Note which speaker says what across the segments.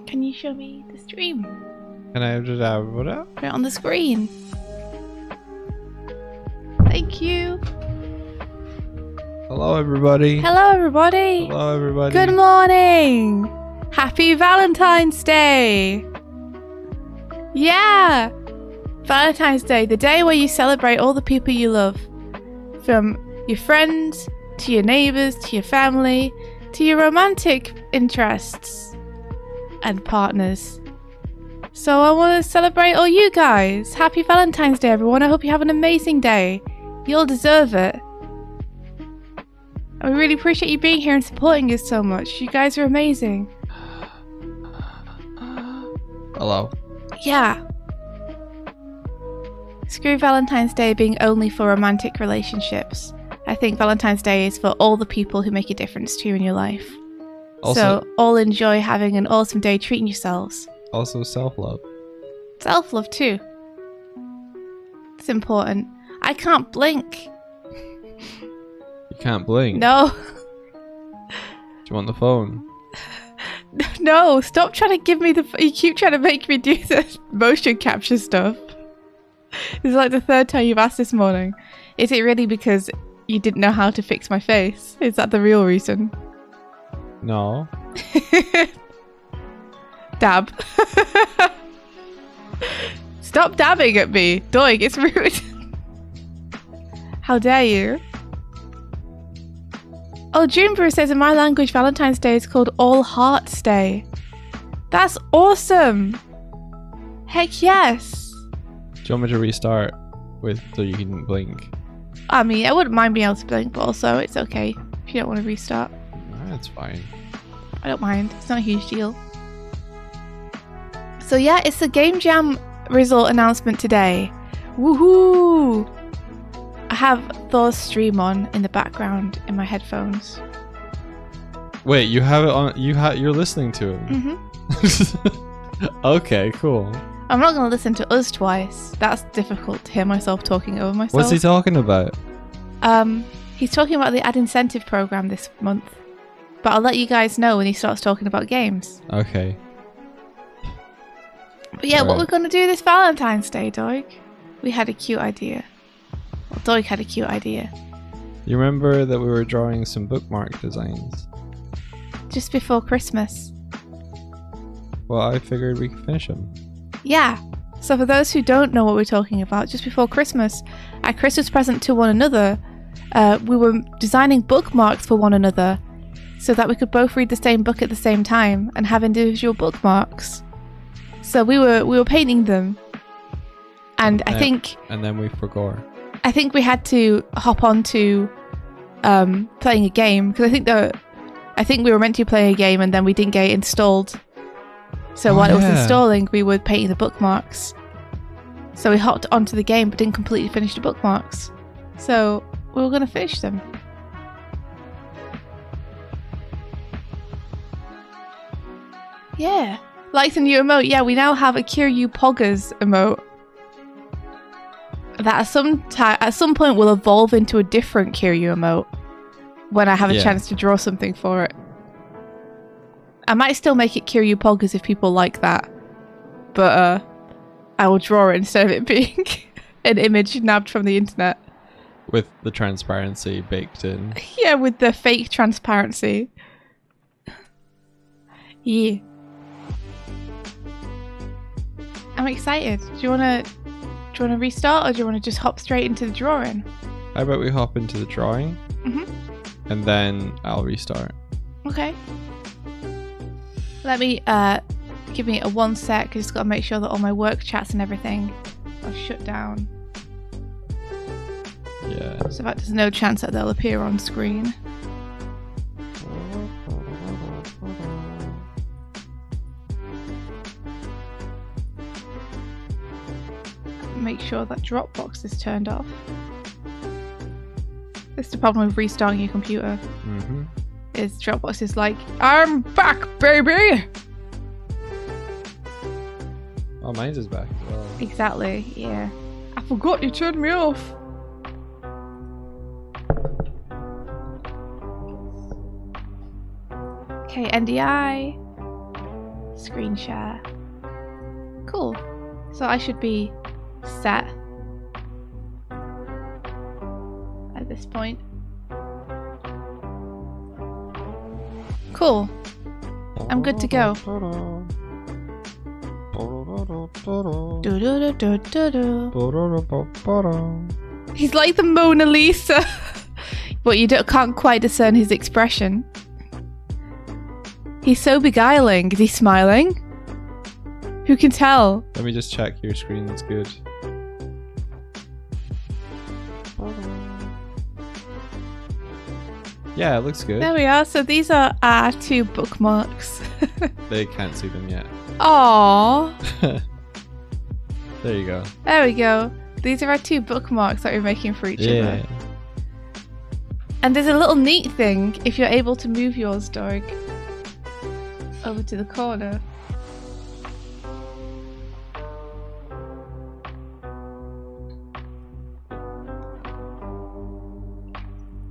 Speaker 1: Can you show me the stream?
Speaker 2: Can I just put
Speaker 1: Put it on the screen. Thank you.
Speaker 2: Hello, everybody.
Speaker 1: Hello, everybody.
Speaker 2: Hello, everybody.
Speaker 1: Good morning. Happy Valentine's Day. Yeah. Valentine's Day, the day where you celebrate all the people you love. From your friends, to your neighbours, to your family, to your romantic interests and partners. So I want to celebrate all you guys. Happy Valentine's Day, everyone. I hope you have an amazing day. You'll deserve it. I really appreciate you being here and supporting us so much. You guys are amazing.
Speaker 2: Hello.
Speaker 1: Yeah. Screw Valentine's Day being only for romantic relationships. I think Valentine's Day is for all the people who make a difference to you in your life.
Speaker 2: Also,
Speaker 1: So all enjoy having an awesome day treating yourselves.
Speaker 2: also self-love.
Speaker 1: Self-love too. It's important. I can't blink.
Speaker 2: You can't blink.
Speaker 1: No.
Speaker 2: Do you want the phone?
Speaker 1: No, stop trying to give me the... You keep trying to make me do the motion capture stuff. This is like the third time you've asked this morning. Is it really because you didn't know how to fix my face? Is that the real reason?
Speaker 2: No.
Speaker 1: Dab. Stop dabbing at me. Doig, it's rude. How dare you? Oh, Junebrew says in my language Valentine's Day is called All Hearts Day. That's awesome. Heck yes.
Speaker 2: Do you want me to restart with so you can blink?
Speaker 1: I mean, I wouldn't mind being able to blink, but also it's okay if you don't want to restart.
Speaker 2: That's fine.
Speaker 1: I don't mind. It's not a huge deal. So yeah, it's the Game Jam result announcement today. Woohoo! I have Thor's stream on in the background in my headphones.
Speaker 2: Wait, you have it on? You're listening to him?
Speaker 1: Mm-hmm.
Speaker 2: Okay, cool.
Speaker 1: I'm not going to listen to us twice. That's difficult to hear myself talking over myself.
Speaker 2: What's he talking about?
Speaker 1: He's talking about the ad incentive program this month. But I'll let you guys know when he starts talking about games.
Speaker 2: Okay.
Speaker 1: But yeah, what we're going to do this Valentine's Day, Doig? We had a cute idea. Well, Doig had a cute idea.
Speaker 2: You remember that we were drawing some bookmark designs?
Speaker 1: Just before Christmas.
Speaker 2: Well, I figured we could finish them.
Speaker 1: Yeah. So for those who don't know what we're talking about, just before Christmas, our Christmas present to one another, we were designing bookmarks for one another so that we could both read the same book at the same time and have individual bookmarks. So we were painting them, and I think...
Speaker 2: And then we forgot.
Speaker 1: I think we had to hop on to playing a game, because I think we were meant to play a game and then we didn't get it installed. So while it was installing, we were painting the bookmarks. So we hopped onto the game but didn't completely finish the bookmarks. So we were going to finish them. Yeah. Like the new emote, yeah, we now have a Kiryu Poggers emote. That at some point will evolve into a different Kiryu emote when I have a chance to draw something for it. I might still make it Kiryu Poggers if people like that, but I will draw it instead of it being an image nabbed from the internet.
Speaker 2: With the transparency baked in.
Speaker 1: Yeah, with the fake transparency. Yeah. I'm excited. Do you wanna restart, or do you wanna just hop straight into the drawing?
Speaker 2: How about we hop into the drawing?
Speaker 1: Mm-hmm.
Speaker 2: And then I'll restart.
Speaker 1: Okay. Let me give me a 1 sec. I just gotta make sure that all my work chats and everything are shut down.
Speaker 2: Yeah.
Speaker 1: So that there's no chance that they'll appear on screen. Make sure that Dropbox is turned off. This is the problem with restarting your computer.
Speaker 2: Mm-hmm.
Speaker 1: Is Dropbox is like, I'm back, baby!
Speaker 2: Oh, mine's is back as well.
Speaker 1: Exactly, yeah. I forgot you turned me off. Okay, NDI. Screen share. Cool. So I should be set at this point. Cool. I'm good to go. He's like the Mona Lisa, but you can't quite discern his expression. He's so beguiling. Is he smiling? Who can tell?
Speaker 2: Let me just check your screen is good. Yeah, it looks good.
Speaker 1: There we are. So these are our 2 bookmarks.
Speaker 2: They can't see them yet.
Speaker 1: Aww.
Speaker 2: There you go.
Speaker 1: There we go. These are our 2 bookmarks that we're making for each other. And there's a little neat thing if you're able to move yours, Doig, over to the corner.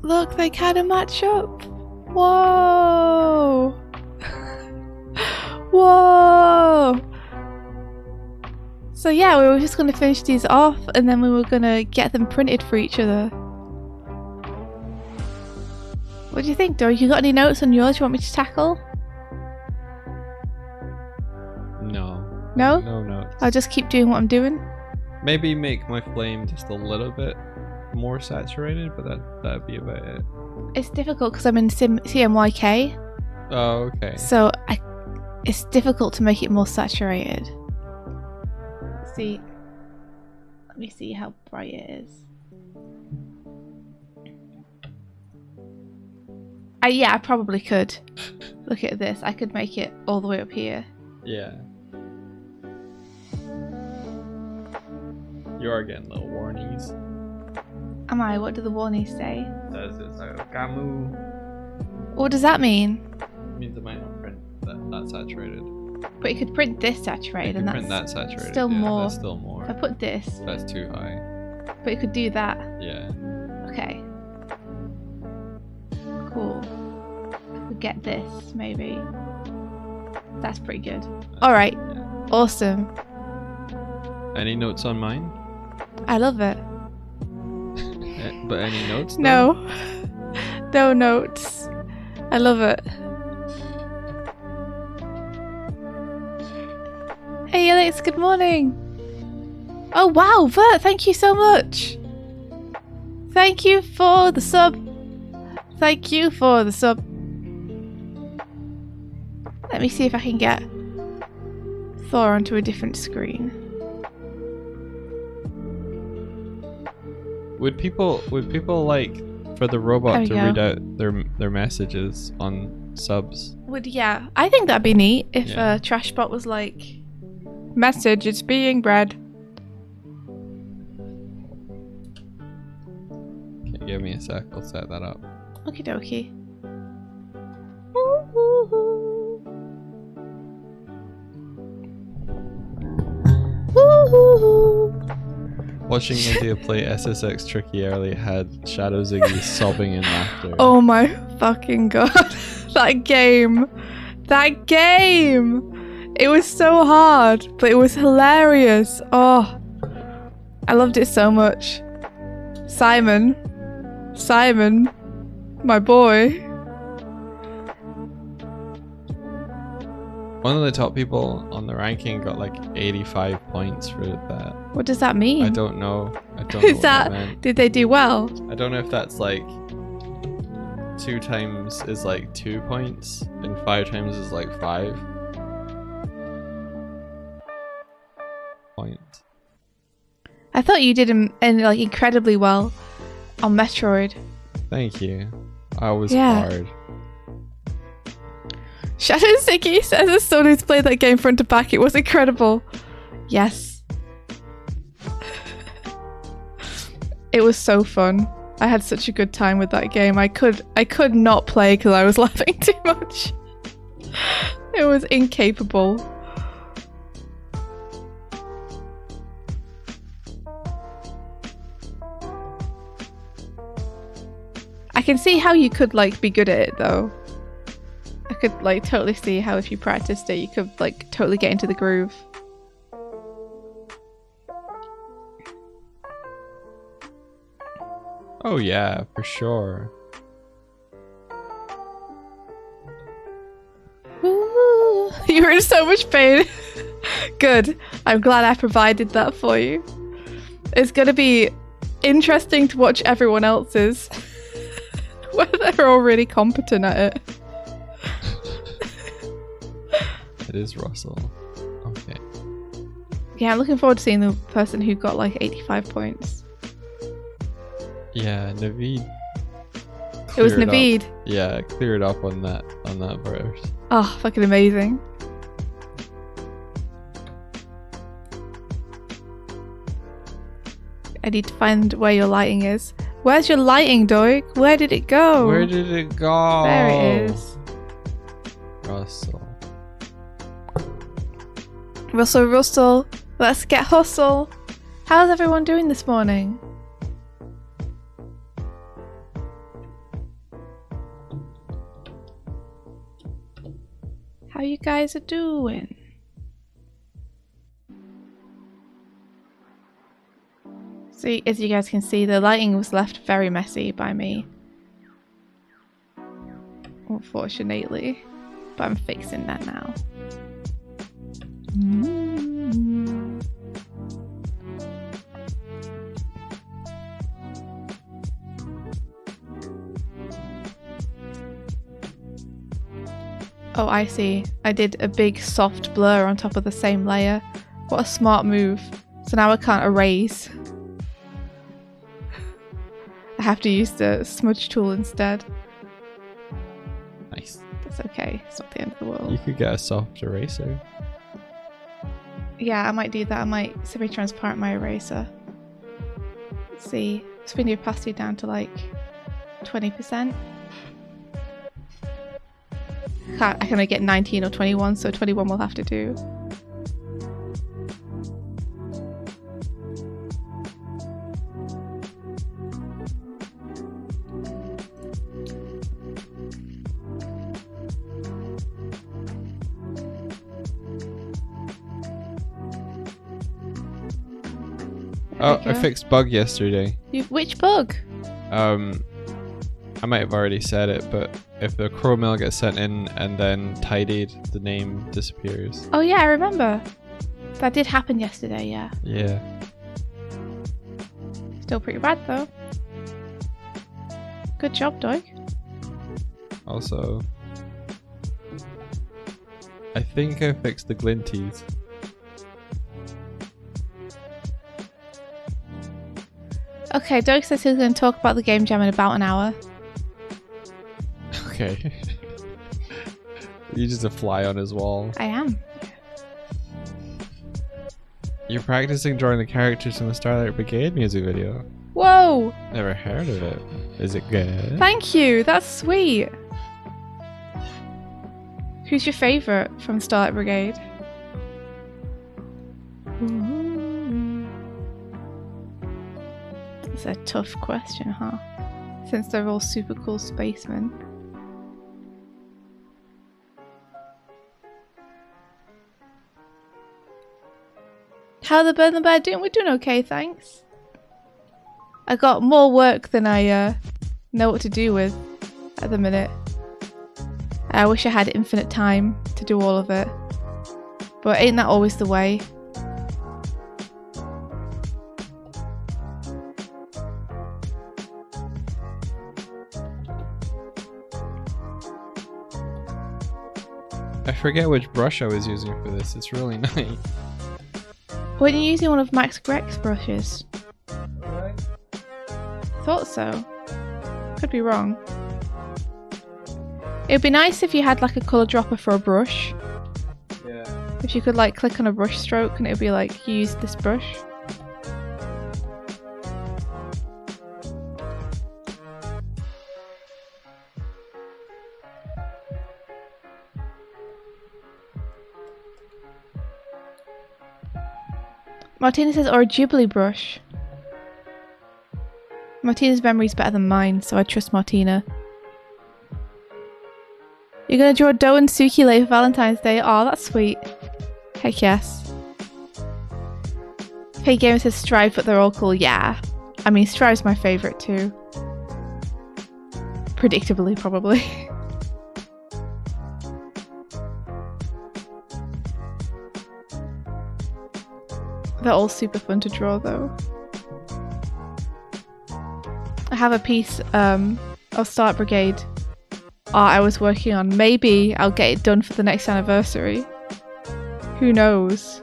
Speaker 1: Look, they kind of match up. Whoa! Whoa! So yeah, we were just going to finish these off and then we were going to get them printed for each other. What do you think, Doig? You got any notes on yours you want me to tackle?
Speaker 2: No.
Speaker 1: No?
Speaker 2: No notes.
Speaker 1: I'll just keep doing what I'm doing?
Speaker 2: Maybe make my flame just a little bit more saturated, but that'd be about it.
Speaker 1: It's difficult because I'm in CMYK.
Speaker 2: Oh, okay.
Speaker 1: So it's difficult to make it more saturated. See, let me see how bright it is. Yeah, I probably could. Look at this. I could make it all the way up here.
Speaker 2: Yeah. You are getting little warnings.
Speaker 1: Am I? What do the warnings say?
Speaker 2: It says it's like Gamu.
Speaker 1: What does that mean?
Speaker 2: It means it might not print that saturated.
Speaker 1: But you could print this saturated, and
Speaker 2: print
Speaker 1: that's
Speaker 2: that saturated.
Speaker 1: still more.
Speaker 2: That's still more.
Speaker 1: If I put this,
Speaker 2: That's too high.
Speaker 1: but you could do that.
Speaker 2: Yeah.
Speaker 1: Okay. Cool. I could get this, maybe. That's pretty good. Alright.
Speaker 2: Yeah.
Speaker 1: Awesome.
Speaker 2: Any notes on mine?
Speaker 1: I love it.
Speaker 2: But any notes? Though?
Speaker 1: No. No notes. I love it. Hey Alex, good morning. Oh wow, Vert, thank you so much. Thank you for the sub. Thank you for the sub. Let me see if I can get Thor onto a different screen.
Speaker 2: Would people like for the robot to
Speaker 1: go.
Speaker 2: read out their messages on subs?
Speaker 1: Yeah, I think that'd be neat if
Speaker 2: Yeah.
Speaker 1: Trashbot was like, message, it's being read.
Speaker 2: Okay, give me a sec, I'll set that up.
Speaker 1: Okie dokie.
Speaker 2: Watching India play SSX Tricky early had Shadow Ziggy sobbing in laughter.
Speaker 1: Oh my fucking god. That game. That game. It was so hard, but it was hilarious. Oh, I loved it so much. Simon, my boy.
Speaker 2: One of the top people on the ranking got like 85 points for that.
Speaker 1: What does that mean?
Speaker 2: I don't know. I don't know
Speaker 1: Is
Speaker 2: what
Speaker 1: that,
Speaker 2: meant.
Speaker 1: did they do well?
Speaker 2: I don't know if that's like 2 times is like 2 points and 5 times is like 5 points.
Speaker 1: I thought you did like incredibly well on Metroid.
Speaker 2: Thank you. I was
Speaker 1: Yeah.
Speaker 2: hard.
Speaker 1: Shadow Ziggy says as someone who's played that game front to back, it was incredible. Yes. It was so fun. I had such a good time with that game. I could not play because I was laughing too much. It was incapable. I can see how you could like be good at it though. I could like totally see how if you practiced it, you could like totally get into the groove.
Speaker 2: Oh yeah, for sure.
Speaker 1: Ooh, you were in so much pain. Good. I'm glad I provided that for you. It's gonna be interesting to watch everyone else's. Whether they're all really competent at it.
Speaker 2: It is Russell. Okay.
Speaker 1: Yeah, I'm looking forward to seeing the person who got like 85 points.
Speaker 2: Yeah, Naveed.
Speaker 1: It was
Speaker 2: cleared
Speaker 1: Naveed.
Speaker 2: up. Yeah, cleared up on that verse.
Speaker 1: Oh, fucking amazing. I need to find where your lighting is. Where's your lighting, Doig? Where did it go?
Speaker 2: Where did it go?
Speaker 1: There it is.
Speaker 2: Russell.
Speaker 1: Russell, let's get hustle. How's everyone doing this morning? How you guys are doing? See, as you guys can see, the lighting was left very messy by me. Unfortunately. But I'm fixing that now. Oh, I see. I did a big soft blur on top of the same layer. What a smart move. So now I can't erase. I have to use the smudge tool instead.
Speaker 2: Nice.
Speaker 1: That's okay. It's not the end of the world.
Speaker 2: You could get a soft eraser.
Speaker 1: Yeah, I might do that. I might semi-transparent my eraser. Let's see. Spin the opacity down to like 20%. I can only get 19 or 21, so 21 will have to do.
Speaker 2: Oh, I fixed bug yesterday.
Speaker 1: Which bug?
Speaker 2: I might have already said it, but if the crow mail gets sent in and then tidied, the name disappears.
Speaker 1: Oh yeah, I remember. That did happen yesterday, yeah.
Speaker 2: Yeah.
Speaker 1: Still pretty bad though. Good job, Doig.
Speaker 2: Also, I think I fixed the glinties.
Speaker 1: Okay, Doig says he's going to talk about the game jam in about an hour.
Speaker 2: Okay. You're just a fly on his wall.
Speaker 1: I am.
Speaker 2: You're practicing drawing the characters from the Starlight Brigade music video.
Speaker 1: Whoa!
Speaker 2: Never heard of it. Is it good?
Speaker 1: Thank you, that's sweet. Who's your favourite from Starlight Brigade? That's a tough question, huh? Since they're all super cool spacemen. How the bird and the bear doing? We're doing okay, thanks. I got more work than I know what to do with at the minute. I wish I had infinite time to do all of it. But ain't that always the way?
Speaker 2: I forget which brush I was using for this. It's really nice.
Speaker 1: Weren't you using one of Max Greg's brushes? Thought so. Could be wrong. It would be nice if you had like a colour dropper for a brush.
Speaker 2: Yeah.
Speaker 1: If you could like click on a brush stroke and it would be like, you used this brush. Martina says, or a Ghibli brush. Martina's memory is better than mine, so I trust Martina. You're gonna draw Doig and Swift for Valentine's Day? Oh, that's sweet. Heck yes. Hey Gamer says Strive, but they're all cool. Yeah. I mean, Strive's my favourite too. Predictably, probably. They're all super fun to draw though. I have a piece of Start Brigade art I was working on. Maybe I'll get it done for the next anniversary. Who knows?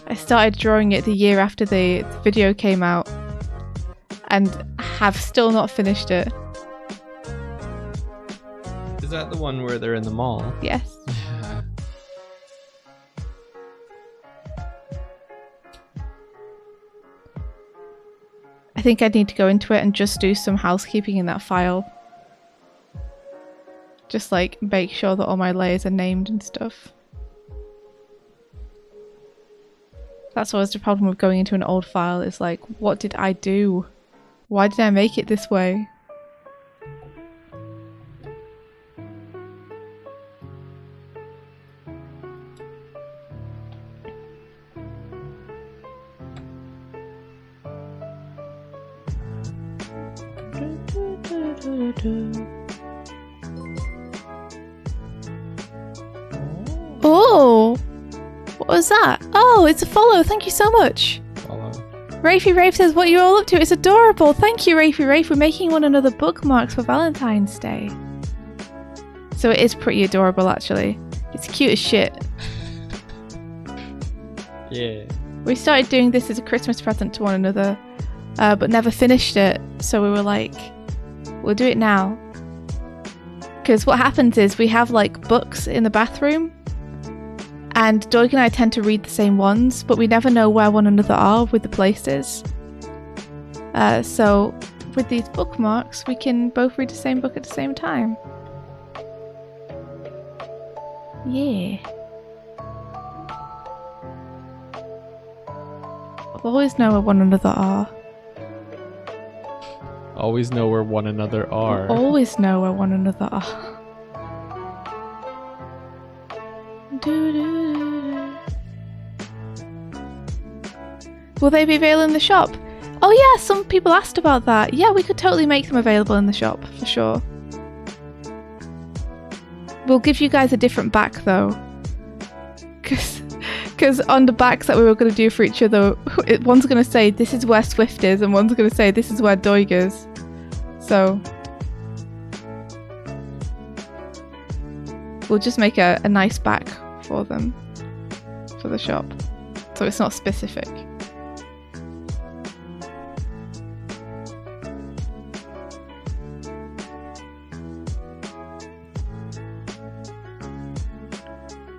Speaker 1: I started drawing it the year after the video came out and have still not finished it.
Speaker 2: Is that the one where they're in the mall?
Speaker 1: Yes.
Speaker 2: Yeah.
Speaker 1: I think I need to go into it and just do some housekeeping in that file. Just like make sure that all my layers are named and stuff. That's always the problem with going into an old file, is like, what did I do? Why did I make it this way? Oh! What was that? Oh, it's a follow. Thank you so much.
Speaker 2: Follow.
Speaker 1: Rafey Rafe says, what you're all up to? It's adorable. Thank you, Rafey Rafe. We're making one another bookmarks for Valentine's Day. So it is pretty adorable, actually. It's cute as shit.
Speaker 2: Yeah.
Speaker 1: We started doing this as a Christmas present to one another, but never finished it. So we were like, we'll do it now. Because what happens is we have like books in the bathroom, and Doig and I tend to read the same ones, but we never know where one another are with the places. So with these bookmarks, we can both read the same book at the same time. Yeah. We'll always know where one another are.
Speaker 2: Always know where one another are.
Speaker 1: We'll always know where one another are. Will they be available in the shop? Oh yeah, some people asked about that. Yeah, we could totally make them available in the shop, for sure. We'll give you guys a different back though. Because on the backs that we were going to do for each other, one's going to say this is where Swift is, and one's going to say this is where Doig is. So we'll just make a nice back for them, for the shop, so it's not specific.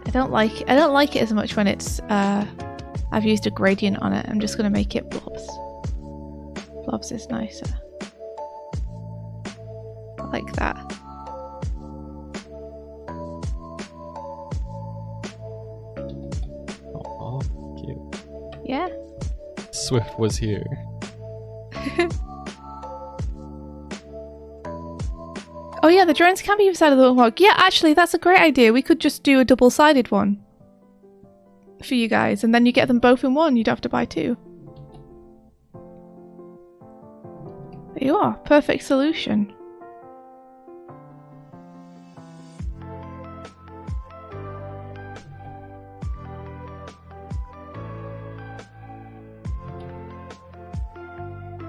Speaker 1: I don't like it as much when it's I've used a gradient on it. I'm just gonna make it blobs. Blobs is nicer. Like that.
Speaker 2: Oh, cute.
Speaker 1: Yeah.
Speaker 2: Swift was here.
Speaker 1: Oh yeah, the drones can be inside of the bookmark. Yeah, actually, that's a great idea. We could just do a double-sided one for you guys, and then you get them both in one. You don't have to buy two. There you are. Perfect solution.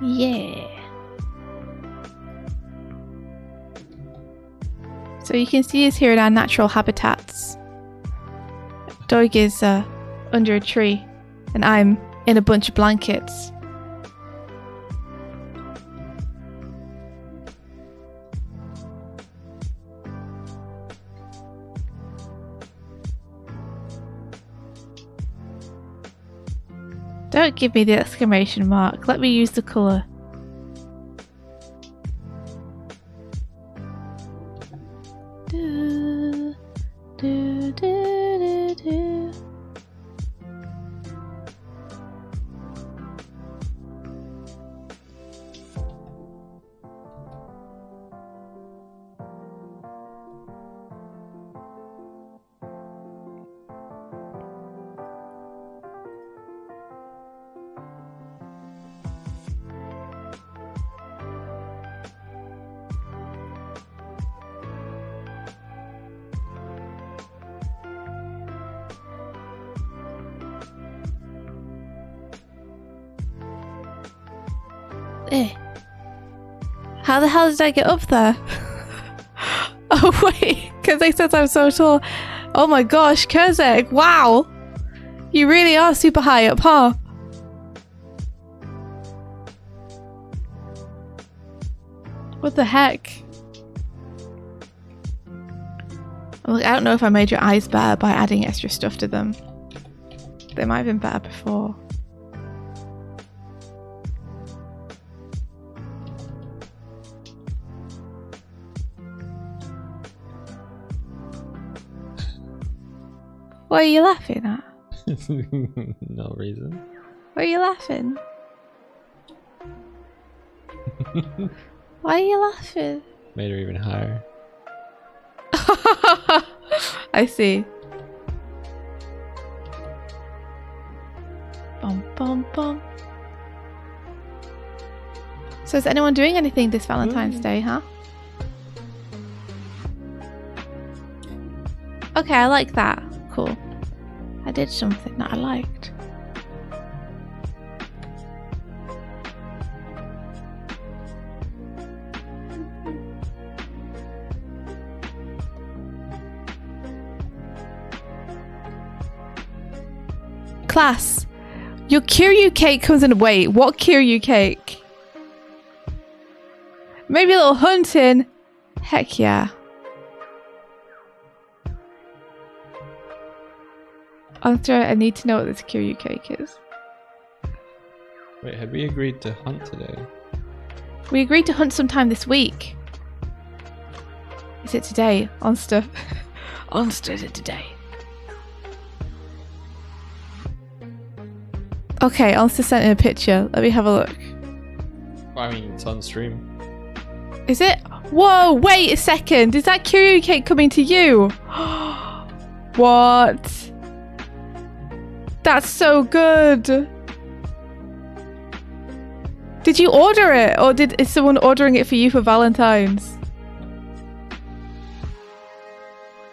Speaker 1: Yeah. So you can see us here in our natural habitats. Doig is under a tree, and I'm in a bunch of blankets. Don't give me the exclamation mark. Let me use the colour. Do, do, do, do, do. Eh. How the hell did I get up there? Oh wait, because they said I'm so tall. Oh my gosh, Kurzek, wow! You really are super high up, huh? What the heck? Look, I don't know if I made your eyes better by adding extra stuff to them. They might have been better before. What are you laughing at?
Speaker 2: No reason.
Speaker 1: Why are you laughing? Why are you laughing?
Speaker 2: Made her even higher.
Speaker 1: I see. Bum bum bum. So is anyone doing anything this Valentine's Day, huh? Okay, I like that. Cool. I did something that I liked. Class, your Kiryu cake comes in. Wait, what Kiryu cake? Maybe a little hunting? Heck yeah. I need to know what this Kiryu cake is.
Speaker 2: Wait, had we agreed to hunt today?
Speaker 1: We agreed to hunt sometime this week. Is it today? Onster. Onster, is it today? Okay, Onster sent in a picture. Let me have a look.
Speaker 2: I mean, it's on stream.
Speaker 1: Is it? Whoa, wait a second. Is that Kiryu cake coming to you? What? That's so good. Did you order it? Or is someone ordering it for you for Valentine's?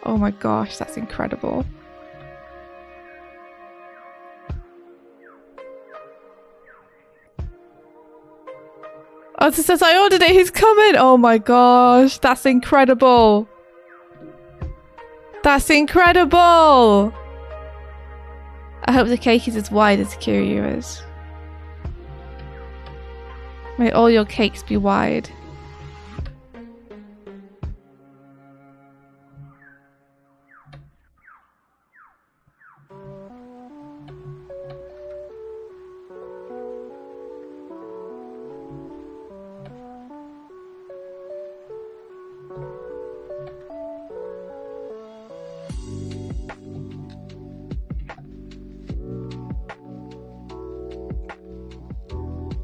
Speaker 1: Oh my gosh, that's incredible. Oh, it says I ordered it. He's coming. Oh my gosh, that's incredible. That's incredible. I hope the cake is as wide as Kiryu is. May all your cakes be wide.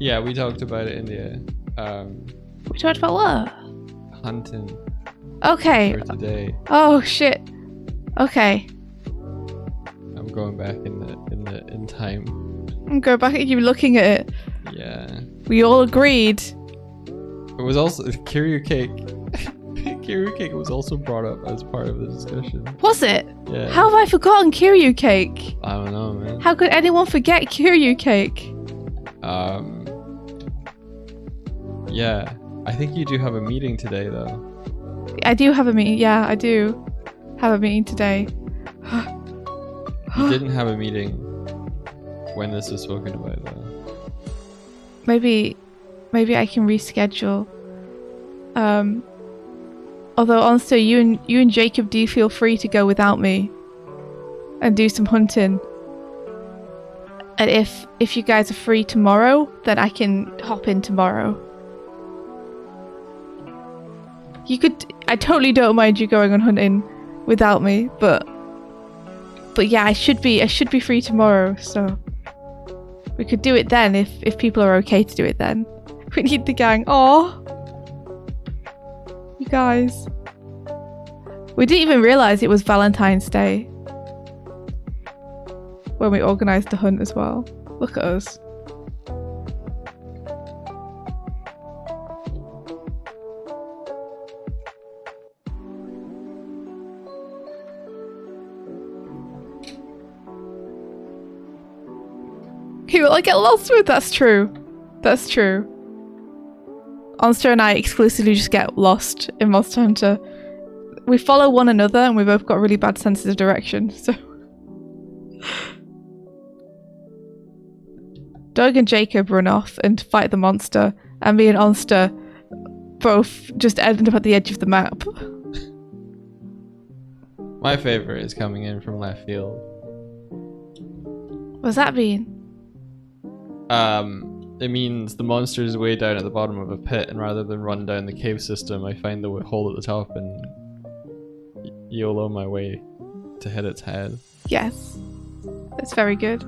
Speaker 2: Yeah, we talked about it in the
Speaker 1: We talked about what?
Speaker 2: hunting
Speaker 1: Okay.
Speaker 2: for today.
Speaker 1: Oh shit. Okay.
Speaker 2: I'm going back in time.
Speaker 1: I'm going back at you looking at it.
Speaker 2: Yeah.
Speaker 1: We all agreed.
Speaker 2: It was also Kiryu cake. Kiryu cake was also brought up as part of the discussion.
Speaker 1: Was it?
Speaker 2: Yeah.
Speaker 1: How have I forgotten Kiryu cake?
Speaker 2: I don't know, man.
Speaker 1: How could anyone forget Kiryu cake?
Speaker 2: Yeah. I think you do have a meeting today, though.
Speaker 1: I do have a meeting. Yeah, I do have a meeting today.
Speaker 2: You didn't have a meeting when this was spoken about, though.
Speaker 1: Maybe I can reschedule. Although honestly, you and Jacob do feel free to go without me and do some hunting. And if you guys are free tomorrow, then I can hop in tomorrow. You could. I totally don't mind you going on hunting without me, but yeah, I should be free tomorrow, so we could do it then if people are okay to do it then. We need the gang. Aw. You guys. We didn't even realize it was Valentine's Day when we organised the hunt as well. Look at us. He will get lost with. That's true. That's true. Onster and I exclusively just get lost in Monster Hunter. We follow one another and we've both got really bad senses of direction, so... Doig and Jacob run off and fight the monster, and me and Onster both just end up at the edge of the map.
Speaker 2: My favorite is coming in from left field.
Speaker 1: What's that mean?
Speaker 2: It means the monster is way down at the bottom of a pit, and rather than run down the cave system, I find the hole at the top and YOLO my way to hit its head.
Speaker 1: Yes. That's very good.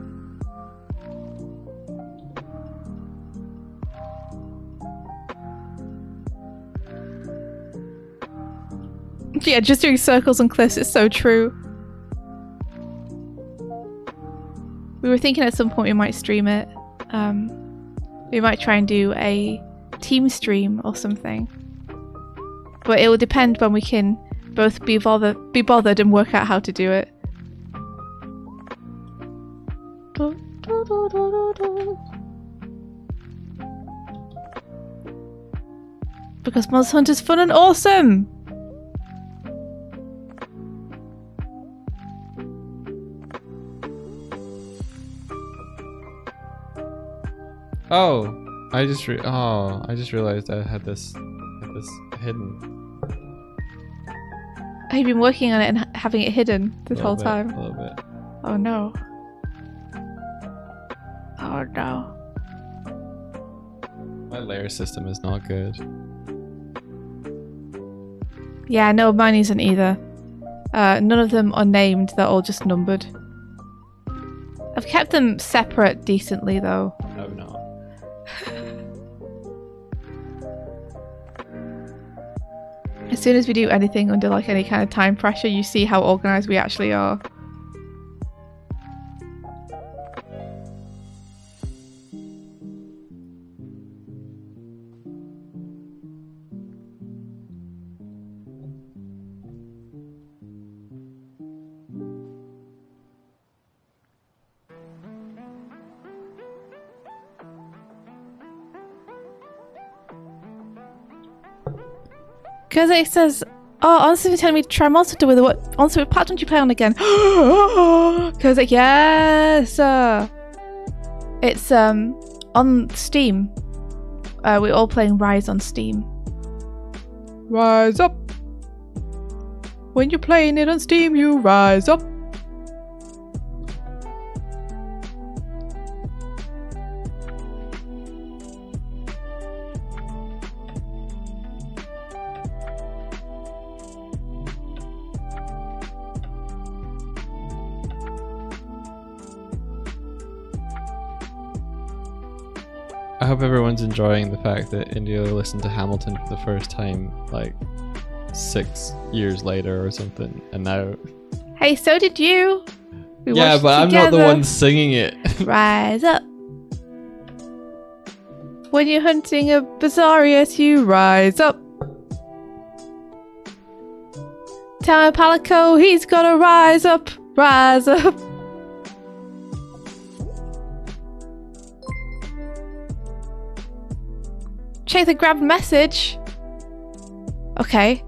Speaker 1: Yeah, just doing circles and cliffs is so true. We were thinking at some point we might stream it. We might try and do a team stream or something. But it will depend when we can both be bothered and work out how to do it. Because Monster Hunter's fun and awesome!
Speaker 2: Oh, I just realized I had this hidden.
Speaker 1: Have you been working on it and having it hidden this whole time?
Speaker 2: A little bit.
Speaker 1: Oh no. Oh no.
Speaker 2: My layer system is not good.
Speaker 1: Yeah, no, mine isn't either. None of them are named, they're all just numbered. I've kept them separate decently though.
Speaker 2: No, not.
Speaker 1: As soon as we do anything under like any kind of time pressure, you see how organised we actually are. Because it says, oh, honestly, telling me to try Monster Hunter with it. What honestly, what patch don't you play on again? Because like, yes, it's on Steam. We're all playing Rise on Steam. Rise up. When you're playing it on Steam, you rise up.
Speaker 2: I hope everyone's enjoying the fact that India listened to Hamilton for the first time like 6 years later or something, and now...
Speaker 1: Hey, so did you. We
Speaker 2: yeah, but I'm not the one singing it.
Speaker 1: Rise up. When you're hunting a Bizarrius, you rise up. Tell Palico he's gotta rise up. Rise up. Check the grabbed message. Okay.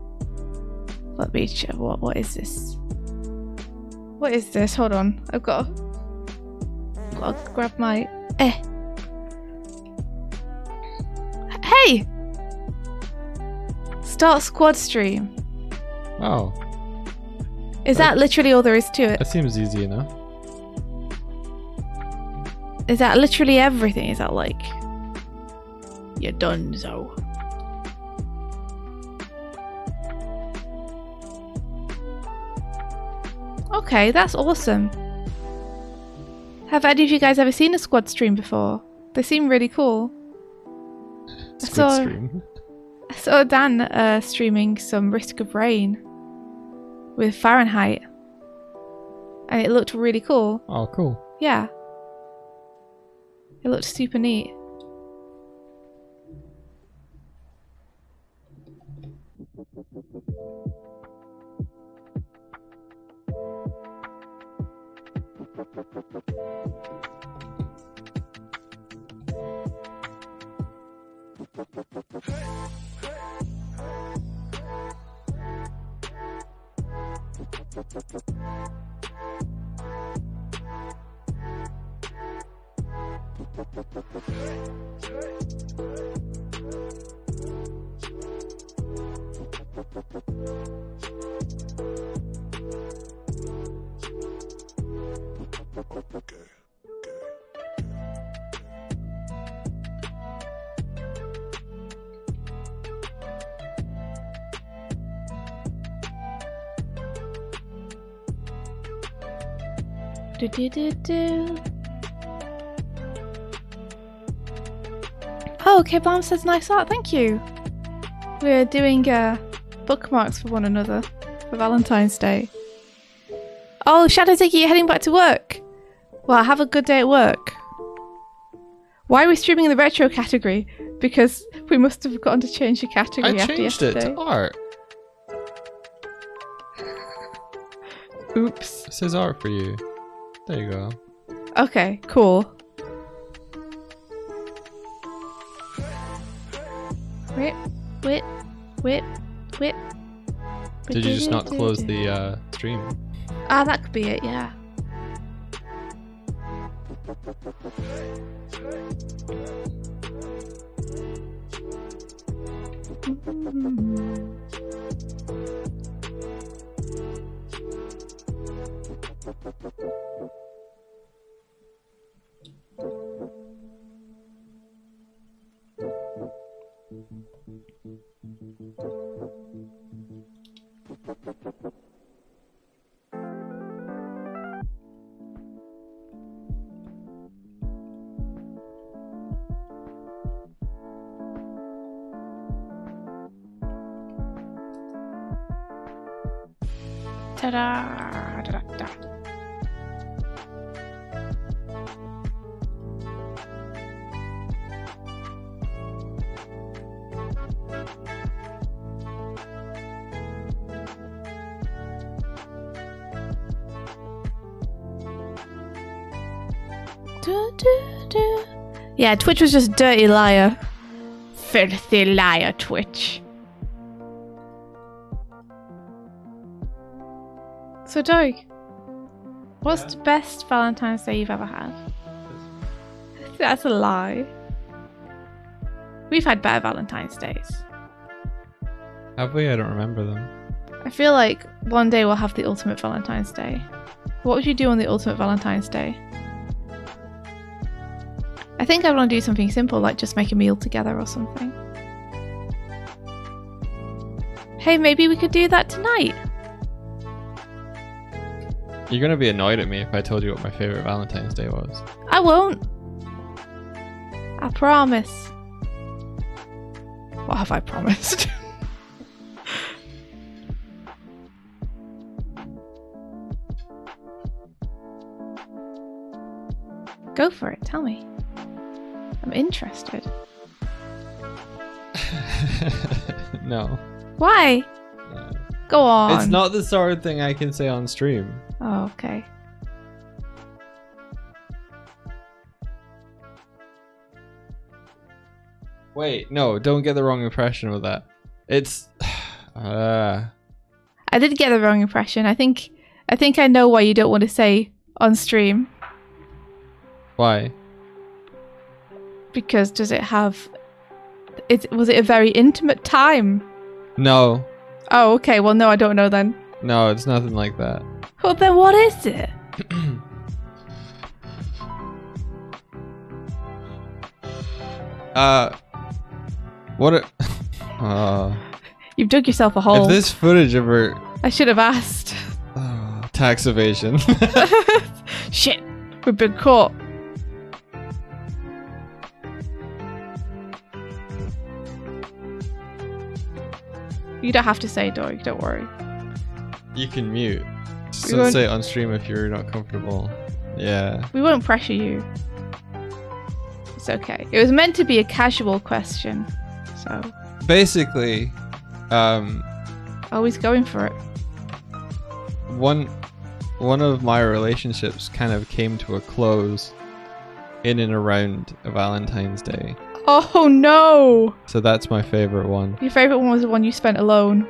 Speaker 1: Let me check. What is this? What is this? Hold on. I've got to grab my... Hey! Start squad stream.
Speaker 2: Oh.
Speaker 1: Is that literally all there is to it?
Speaker 2: That seems easy enough.
Speaker 1: Is that literally everything? Is that like... You're done, so. Okay, that's awesome. Have any of you guys ever seen a squad stream before? They seem really cool.
Speaker 2: Stream.
Speaker 1: I saw Dan streaming some Risk of Rain with Fahrenheit, and it looked really cool.
Speaker 2: Oh, cool.
Speaker 1: Yeah. It looked super neat. Do do do do. Oh, okay, Balm says nice art, thank you. We're doing bookmarks for one another for Valentine's Day. Oh, Shadow Ziggy, you're heading back to work. Well, have a good day at work. Why are we streaming in the retro category? Because we must have gotten to change the category
Speaker 2: I
Speaker 1: after
Speaker 2: changed
Speaker 1: yesterday.
Speaker 2: it to art.
Speaker 1: Oops.
Speaker 2: It says art for you. There you go.
Speaker 1: Okay, cool. Whip, whip, whip, whip.
Speaker 2: Did you just not close the stream?
Speaker 1: Ah, that could be it, yeah. Ta-da! Da-da-da. Do, do, do. Yeah, Twitch was just dirty liar. Filthy liar, Twitch. So, Doig, what's the best Valentine's Day you've ever had? That's a lie. We've had better Valentine's Days.
Speaker 2: Have we? I don't remember them.
Speaker 1: I feel like one day we'll have the ultimate Valentine's Day. What would you do on the ultimate Valentine's Day? I think I want to do something simple, like just make a meal together or something. Hey, maybe we could do that tonight.
Speaker 2: You're gonna be annoyed at me if I told you what my favorite Valentine's Day was.
Speaker 1: I won't. I promise. What have I promised? Go for it, tell me. I'm interested.
Speaker 2: No.
Speaker 1: Why?
Speaker 2: No.
Speaker 1: Go on.
Speaker 2: It's not the sort of thing I can say on stream.
Speaker 1: Oh, okay.
Speaker 2: Wait, no, don't get the wrong impression with that. It's...
Speaker 1: I did get the wrong impression. I think I know why you don't want to say on stream.
Speaker 2: Why?
Speaker 1: Because does it have... Was it a very intimate time?
Speaker 2: No.
Speaker 1: Oh, okay. Well, no, I don't know then.
Speaker 2: No, it's nothing like that.
Speaker 1: Well, then what is it?
Speaker 2: What a...
Speaker 1: You've dug yourself a hole.
Speaker 2: If this footage ever...
Speaker 1: I should have asked.
Speaker 2: Tax evasion.
Speaker 1: Shit, we've been caught. You don't have to say Doig, don't worry.
Speaker 2: You can mute. Just
Speaker 1: We
Speaker 2: don't
Speaker 1: won't-
Speaker 2: say it on stream if you're not comfortable. Yeah.
Speaker 1: We won't pressure you. It's okay. It was meant to be a casual question, so
Speaker 2: Basically,
Speaker 1: always going for it.
Speaker 2: one of my relationships kind of came to a close in and around a Valentine's Day.
Speaker 1: Oh no!
Speaker 2: So that's my favorite one.
Speaker 1: Your favorite one was the one you spent alone.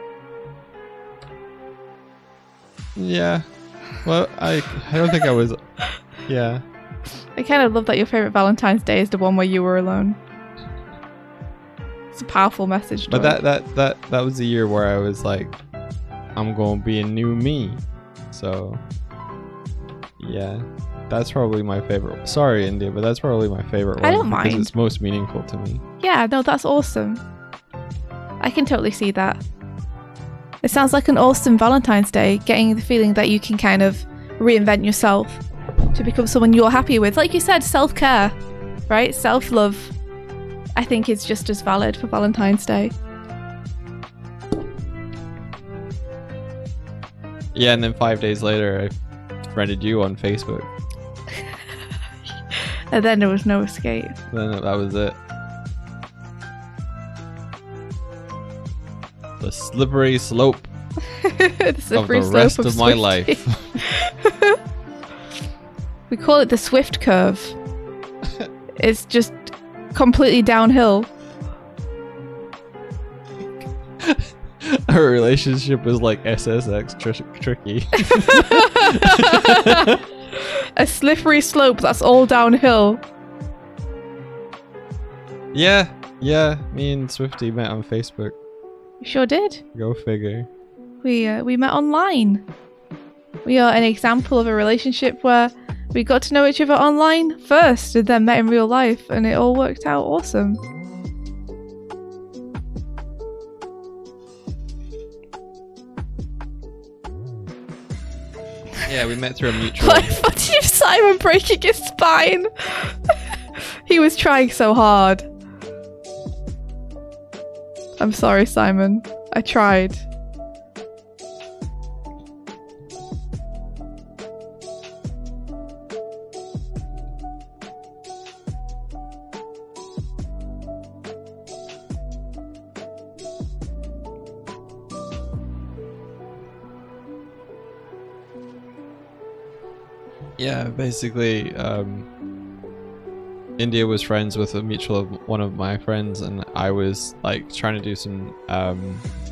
Speaker 2: Yeah. Well, I don't think I was. Yeah.
Speaker 1: I kind of love that your favorite Valentine's Day is the one where you were alone. It's a powerful message.
Speaker 2: But
Speaker 1: Doig.
Speaker 2: that was the year where I was like, I'm gonna be a new me. So yeah, that's probably my favorite. Sorry, India, but that's probably my favorite one.
Speaker 1: I don't
Speaker 2: because
Speaker 1: mind.
Speaker 2: It's most meaningful to me.
Speaker 1: Yeah, no, that's awesome. I can totally see that. It sounds like an awesome Valentine's Day, getting the feeling that you can kind of reinvent yourself to become someone you're happy with. Like you said, self-care, right? Self-love, I think is just as valid for Valentine's Day.
Speaker 2: Yeah, and then 5 days later, I friended you on Facebook.
Speaker 1: And then there was no escape.
Speaker 2: Then that was it. The slippery slope
Speaker 1: The slippery
Speaker 2: of the
Speaker 1: slope
Speaker 2: rest of my
Speaker 1: Swifty.
Speaker 2: life.
Speaker 1: We call it the Swift curve. It's just completely downhill.
Speaker 2: Our relationship was like SSX tricky.
Speaker 1: A slippery slope that's all downhill.
Speaker 2: Yeah, me and Swifty met on Facebook.
Speaker 1: We sure did.
Speaker 2: Go figure.
Speaker 1: We met online. We are an example of a relationship where we got to know each other online first and then met in real life, and it all worked out awesome.
Speaker 2: Yeah, we met through a mutual.
Speaker 1: Like, footage of Simon breaking his spine. He was trying so hard. I'm sorry, Simon. I tried.
Speaker 2: Yeah, basically, India was friends with a mutual of one of my friends, and I was like trying to do some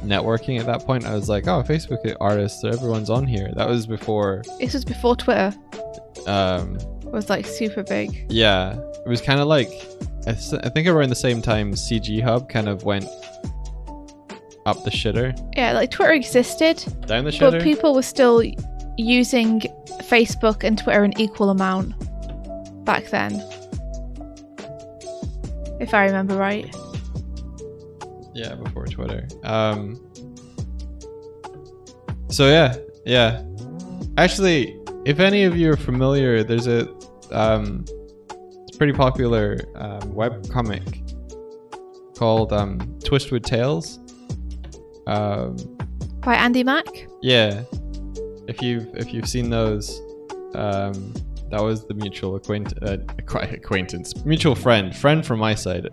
Speaker 2: networking at that point. I was like, oh, Facebook artists, everyone's on here. That was before.
Speaker 1: This was before Twitter
Speaker 2: Um,
Speaker 1: was like super big.
Speaker 2: yeah, it was kind of like I think around the same time CG Hub kind of went up the shitter,
Speaker 1: Yeah, like Twitter existed,
Speaker 2: down the shitter.
Speaker 1: but people were still using Facebook and Twitter an equal amount back then. If I remember right.
Speaker 2: Yeah, before Twitter. So yeah. Actually, if any of you are familiar, there's a it's a pretty popular web comic called Twistwood Tales.
Speaker 1: By Andy Mack?
Speaker 2: Yeah. If you've seen those, that was the mutual acquaintance, mutual friend from my side.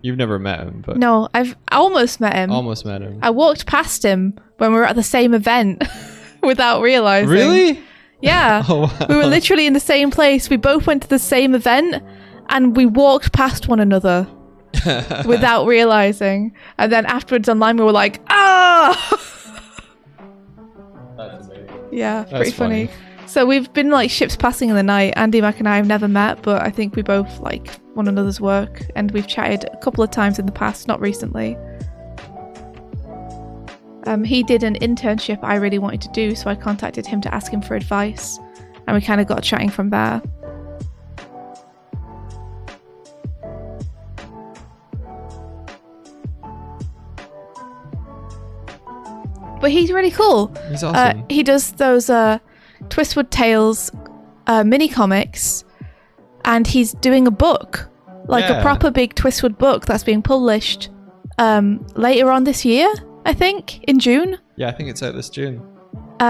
Speaker 2: You've never met him, but
Speaker 1: No, I almost met him.
Speaker 2: almost met him.
Speaker 1: I walked past him when we were at the same event without realizing.
Speaker 2: Really?
Speaker 1: Yeah.
Speaker 2: Oh, wow.
Speaker 1: We were literally in the same place. We both went to the same event and we walked past one another without realizing. And then afterwards online we were like, ah!
Speaker 2: That's amazing.
Speaker 1: Yeah,
Speaker 2: That's
Speaker 1: pretty funny. So we've been like ships passing in the night. Andy Mack and I have never met, but I think we both like one another's work, and we've chatted a couple of times in the past, not recently. He did an internship I really wanted to do, so I contacted him to ask him for advice, and we kind of got chatting from there. But he's really cool.
Speaker 2: He's awesome.
Speaker 1: He does those Twistwood Tales mini comics, and he's doing a book, like a
Speaker 2: Yeah.
Speaker 1: proper big Twistwood book that's being published later on this year, I think, in June.
Speaker 2: Yeah, I think it's out this June.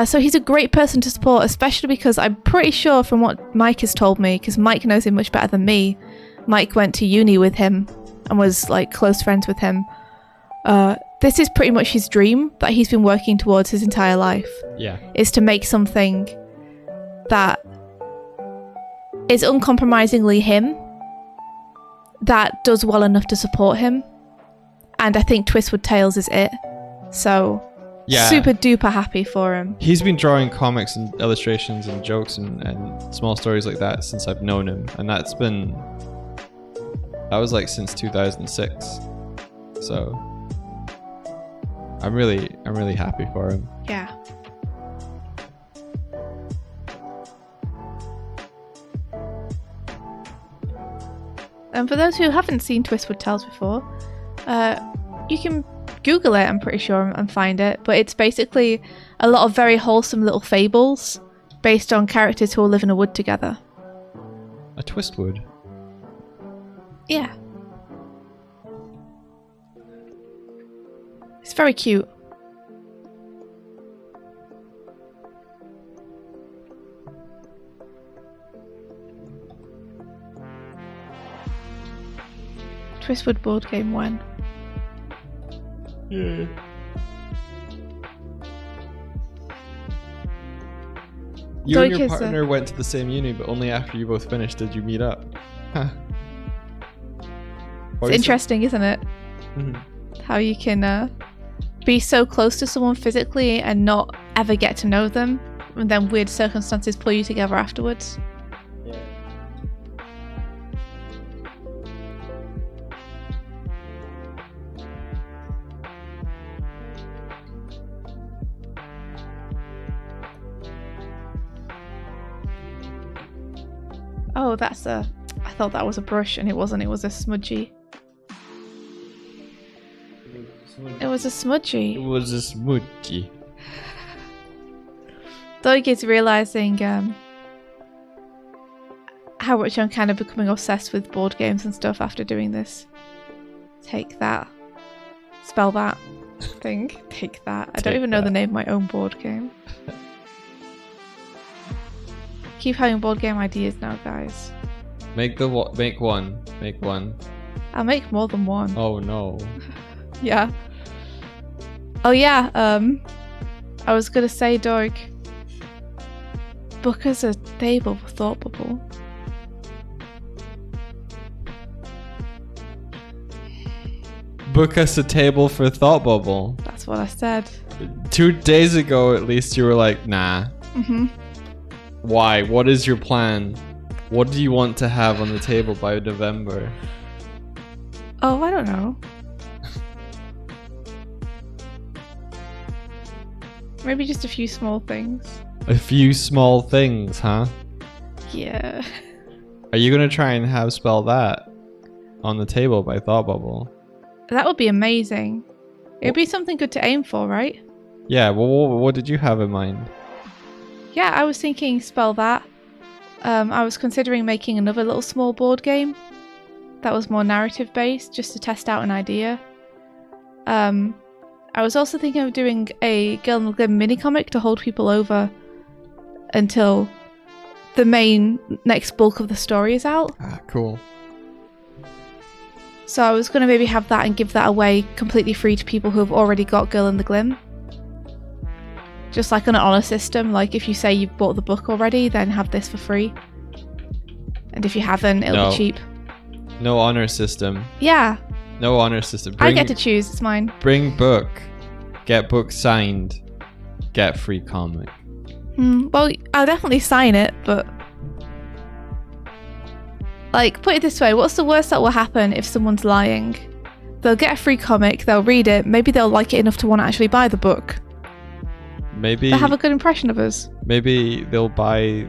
Speaker 1: So he's a great person to support, especially because I'm pretty sure from what Mike has told me, because Mike knows him much better than me. Mike went to uni with him and was like close friends with him. This is pretty much his dream that he's been working towards his entire life,
Speaker 2: Yeah.
Speaker 1: is to make something that is uncompromisingly him, that does well enough to support him. And I think Twistwood Tales is it. So
Speaker 2: Yeah.
Speaker 1: super duper happy for him.
Speaker 2: He's been drawing comics and illustrations and jokes and small stories like that since I've known him. And that was like since 2006. So I'm really happy for him.
Speaker 1: Yeah. And for those who haven't seen Twistwood Tales before, you can Google it, I'm pretty sure, and find it. But it's basically a lot of very wholesome little fables based on characters who all live in a wood together.
Speaker 2: A Twistwood.
Speaker 1: Yeah. It's very cute. Twistwood board game when?
Speaker 2: Yeah. You and
Speaker 1: Doig
Speaker 2: your
Speaker 1: is
Speaker 2: partner went to the same uni, but only after you both finished did you meet up. Huh.
Speaker 1: It's interesting, isn't it?
Speaker 2: Mm-hmm.
Speaker 1: How you can be so close to someone physically and not ever get to know them, and then weird circumstances pull you together afterwards.
Speaker 2: Yeah.
Speaker 1: Oh, that's a... I thought that was a brush and it wasn't. It was a smudgy. It was a smudgy.
Speaker 2: It was a smudgy.
Speaker 1: Doig is realising how much I'm kind of becoming obsessed with board games and stuff after doing this. Take that. Spell that thing. Take that. I don't even know the name of my own board game. Keep having board game ideas now, guys.
Speaker 2: Make one.
Speaker 1: I'll make more than one.
Speaker 2: Oh no.
Speaker 1: Yeah. Oh yeah, I was gonna say, Doig, book us a table for Thought Bubble.
Speaker 2: Book us a table for Thought Bubble.
Speaker 1: That's what I said.
Speaker 2: 2 days ago, at least, you were like, nah.
Speaker 1: Mm-hmm.
Speaker 2: Why? What is your plan? What do you want to have on the table by November?
Speaker 1: Oh, I don't know. Maybe just a few small things.
Speaker 2: A few small things, huh?
Speaker 1: Yeah.
Speaker 2: Are you gonna try and have Spell That on the table by Thought Bubble?
Speaker 1: That would be amazing. It would be something good to aim for, right?
Speaker 2: Yeah, well, what did you have in mind?
Speaker 1: Yeah, I was thinking Spell That. I was considering making another little small board game that was more narrative based, just to test out an idea. I was also thinking of doing a Girl in the Glim mini comic to hold people over until the main next bulk of the story is out.
Speaker 2: Ah, cool.
Speaker 1: So I was going to maybe have that and give that away completely free to people who have already got Girl in the Glim. Just like on an honor system, like if you say you've bought the book already, then have this for free. And if you haven't, it'll be cheap.
Speaker 2: No honor system.
Speaker 1: Yeah.
Speaker 2: No honor system.
Speaker 1: I get to choose, it's mine.
Speaker 2: Bring book. Get book signed. Get free comic.
Speaker 1: Well, I'll definitely sign it, but... Like, put it this way, what's the worst that will happen if someone's lying? They'll get a free comic, they'll read it, maybe they'll like it enough to want to actually buy the book.
Speaker 2: Maybe...
Speaker 1: They'll have a good impression of us.
Speaker 2: Maybe they'll buy...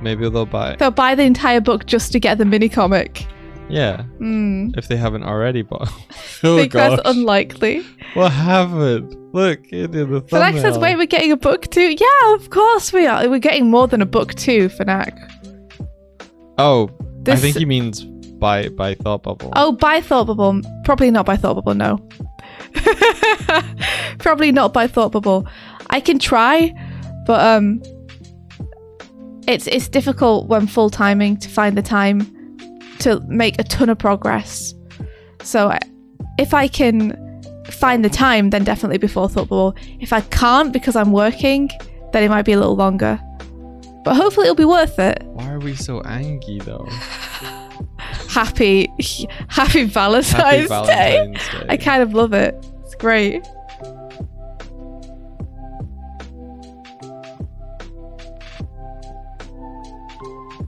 Speaker 2: They'll
Speaker 1: buy the entire book just to get the mini comic.
Speaker 2: Yeah. If they haven't already bought.
Speaker 1: I think that's unlikely.
Speaker 2: What happened? Look, in the thumbnail.
Speaker 1: Fnac says, wait, we're getting a book too? Yeah, of course we are. We're getting more than a book too, Fnac.
Speaker 2: Oh, I think he means by Thought Bubble.
Speaker 1: Oh, by Thought Bubble. Probably not by Thought Bubble, no. Probably not by Thought Bubble. I can try, but it's difficult when full timing to find the time to make a ton of progress. So if I can find the time, then definitely before Thought Bubble. If I can't because I'm working, then it might be a little longer. But hopefully it'll be worth it.
Speaker 2: Why are we so angry though?
Speaker 1: happy Valentine's, Day. I kind of love it. It's great.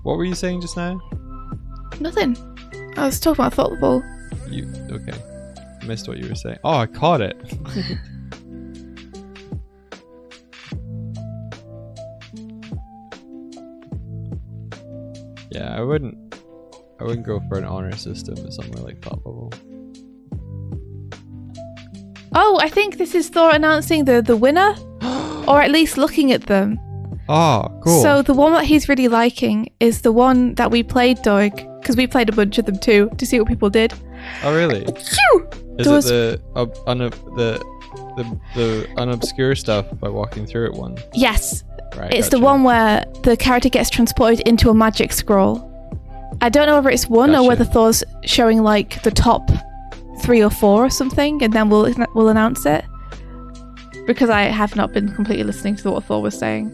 Speaker 2: What were you saying just now?
Speaker 1: Nothing. I was talking about Thought Bubble.
Speaker 2: Okay. Missed what you were saying. Oh, I caught it. Yeah, I wouldn't go for an honor system or somewhere like Thought Bubble.
Speaker 1: Oh, I think this is Thor announcing the winner, or at least looking at them.
Speaker 2: Oh, cool.
Speaker 1: So the one that he's really liking is the one that we played, Doig, because we played a bunch of them too to see what people did.
Speaker 2: Oh, really? Is it the unobscure stuff by walking through it one?
Speaker 1: Yes.
Speaker 2: Right,
Speaker 1: it's the one where the character gets transported into a magic scroll. I don't know whether it's one or whether Thor's showing like the top 3 or 4 or something, and then we'll announce it. Because I have not been completely listening to what Thor was saying.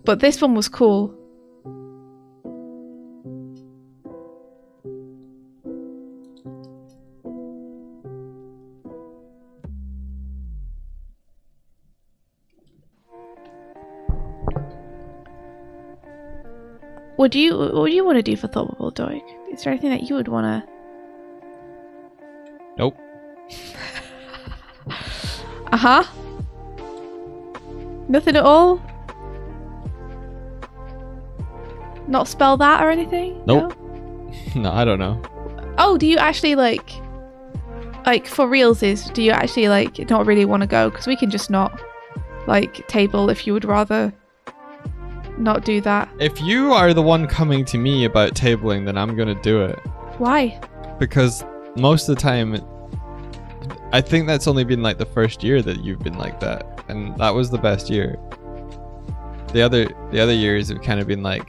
Speaker 1: But this one was cool. What do you want to do for Thought Bubble, Doig? Is there anything that you would want to...
Speaker 2: Nope.
Speaker 1: Uh-huh. Nothing at all? Not spell that or anything?
Speaker 2: Nope. No, I don't know.
Speaker 1: Oh, do you actually like for realsies, do you actually like not really want to go? Because we can just not like table if you would rather not do that.
Speaker 2: If you are the one coming to me about tabling, then I'm gonna do it.
Speaker 1: Why?
Speaker 2: Because most of the time, I think that's only been like the first year that you've been like that, and that was the best year. The other years have kind of been like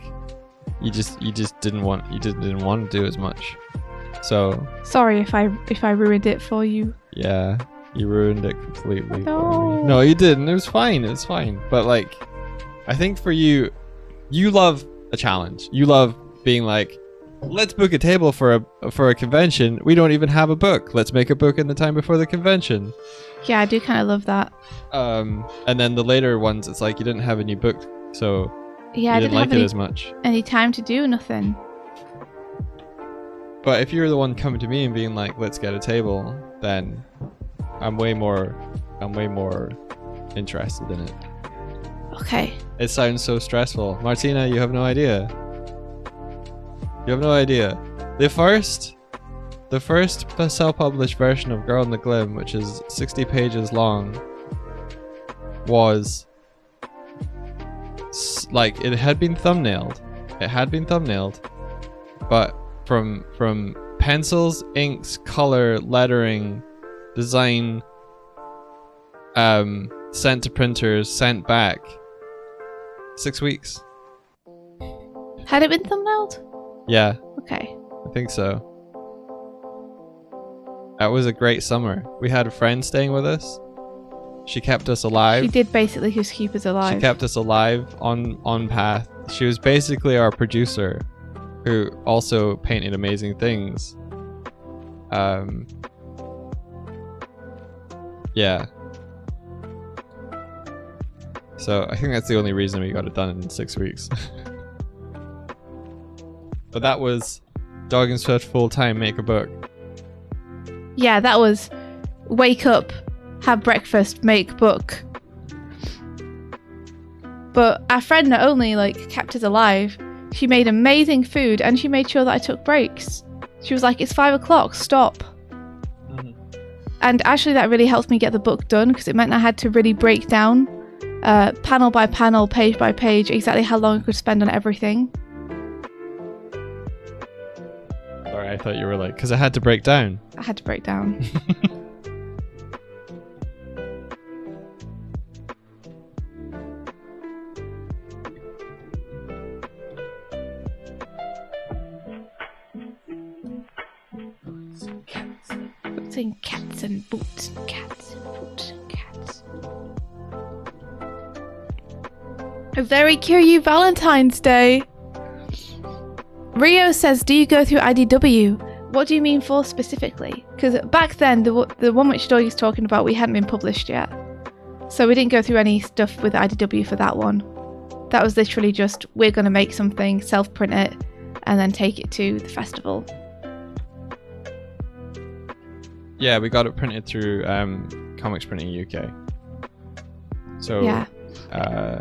Speaker 2: you just didn't want to do as much. So
Speaker 1: sorry if I ruined it for you.
Speaker 2: Yeah, you ruined it completely.
Speaker 1: No.
Speaker 2: For me. No, you didn't. It was fine. It's fine. But like, I think for you love a challenge. You love being like, let's book a table for a convention. We don't even have a book. Let's make a book in the time before the convention.
Speaker 1: Yeah, I do kind of love that.
Speaker 2: And then the later ones, it's like you didn't have a new book, so
Speaker 1: yeah,
Speaker 2: you didn't like it as much.
Speaker 1: Any time to do nothing.
Speaker 2: But if you're the one coming to me and being like, let's get a table, then I'm way more interested in it.
Speaker 1: Okay.
Speaker 2: It sounds so stressful. Martina, you have no idea. You have no idea. The first self-published version of Girl in the Glim, which is 60 pages long, was like, it had been thumbnailed. But from pencils, inks, color, lettering, design, sent to printers, sent back, 6 weeks.
Speaker 1: Had it been thumbnailed?
Speaker 2: Yeah.
Speaker 1: Okay.
Speaker 2: I think so. That was a great summer. We had a friend staying with us. She kept us alive.
Speaker 1: She did basically just keep us alive.
Speaker 2: She kept us alive on path. She was basically our producer, who also painted amazing things. Yeah. So I think that's the only reason we got it done in 6 weeks. But that was Doig and Swift full time, make a book.
Speaker 1: Yeah, that was wake up, have breakfast, make book. But our friend not only like kept us alive, she made amazing food and she made sure that I took breaks. She was like, it's 5 o'clock, stop. Mm-hmm. And actually that really helped me get the book done, because it meant I had to really break down panel by panel, page by page, exactly how long I could spend on everything.
Speaker 2: Sorry, I thought you were like, because I had to break down.
Speaker 1: I had to break down. Boots and cats and boots and cats and boots and cats. A very curious Valentine's Day. Rio says, do you go through IDW? What do you mean for specifically? Because back then, the one which Doig is talking about, we hadn't been published yet. So we didn't go through any stuff with IDW for that one. That was literally just, we're going to make something, self-print it, and then take it to the festival.
Speaker 2: Yeah, we got it printed through Comics Printing UK. So
Speaker 1: yeah.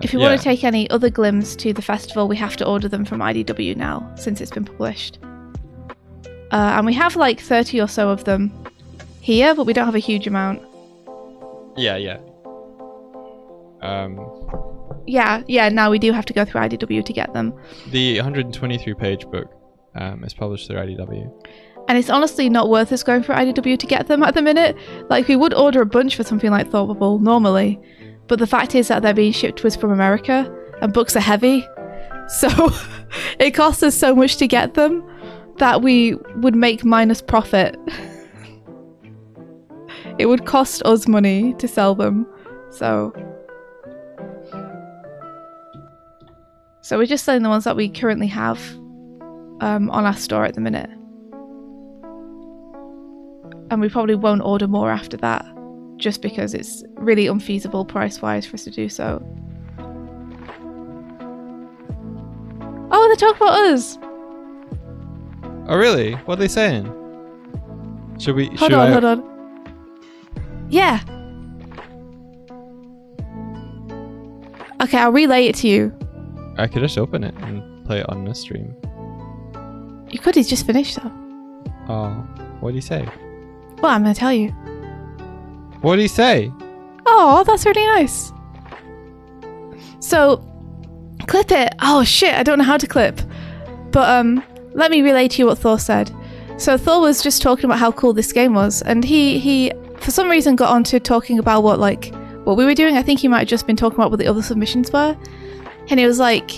Speaker 1: If you want to take any other glims to the festival, we have to order them from IDW now, since it's been published. And we have like 30 or so of them here, but we don't have a huge amount.
Speaker 2: Yeah.
Speaker 1: Now we do have to go through IDW to get them.
Speaker 2: The 123-page book is published through IDW.
Speaker 1: And it's honestly not worth us going for IDW to get them at the minute. Like, we would order a bunch for something like Thought Bubble normally, but the fact is that they're being shipped to us from America, and books are heavy, so it costs us so much to get them that we would make minus profit. It would cost us money to sell them, so we're just selling the ones that we currently have on our store at the minute. And we probably won't order more after that, just because it's really unfeasible price-wise for us to do so. Oh, they talk about us!
Speaker 2: Oh, really? What are they saying?
Speaker 1: Hold on. Yeah. Okay, I'll relay it to you.
Speaker 2: I could just open it and play it on this stream.
Speaker 1: You could, he's just finished though.
Speaker 2: Oh, what did he say?
Speaker 1: Well, I'm going to tell you.
Speaker 2: What did he say?
Speaker 1: Oh, that's really nice. So, clip it. Oh shit, I don't know how to clip. But let me relay to you what Thor said. So Thor was just talking about how cool this game was, and he for some reason got onto talking about what we were doing. I think he might have just been talking about what the other submissions were. And he was like,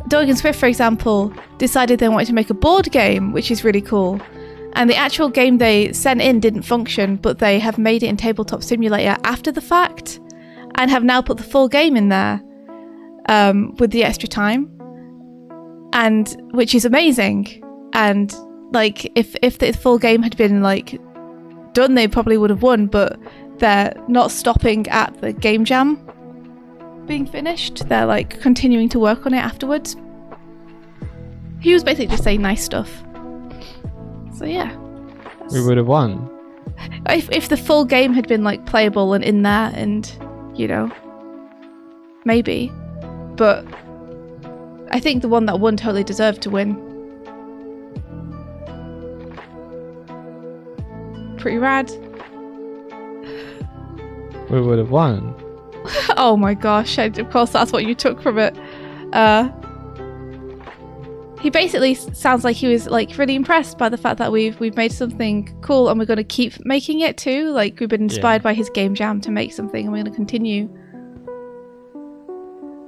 Speaker 1: Doig and Swift, for example, decided they wanted to make a board game, which is really cool. And the actual game they sent in didn't function, but they have made it in Tabletop Simulator after the fact, and have now put the full game in there with the extra time, and which is amazing. And like, if the full game had been like done, they probably would have won, but they're not stopping at the game jam being finished. They're like continuing to work on it afterwards. He was basically just saying nice stuff. So yeah,
Speaker 2: we would have won.
Speaker 1: If the full game had been like playable and in there, and maybe. But I think the one that won totally deserved to win. Pretty rad.
Speaker 2: We would have won.
Speaker 1: Oh my gosh! Of course, that's what you took from it. He basically sounds like he was like really impressed by the fact that we've made something cool, and we're going to keep making it too. Like, we've been inspired by his game jam to make something, and we're going to continue.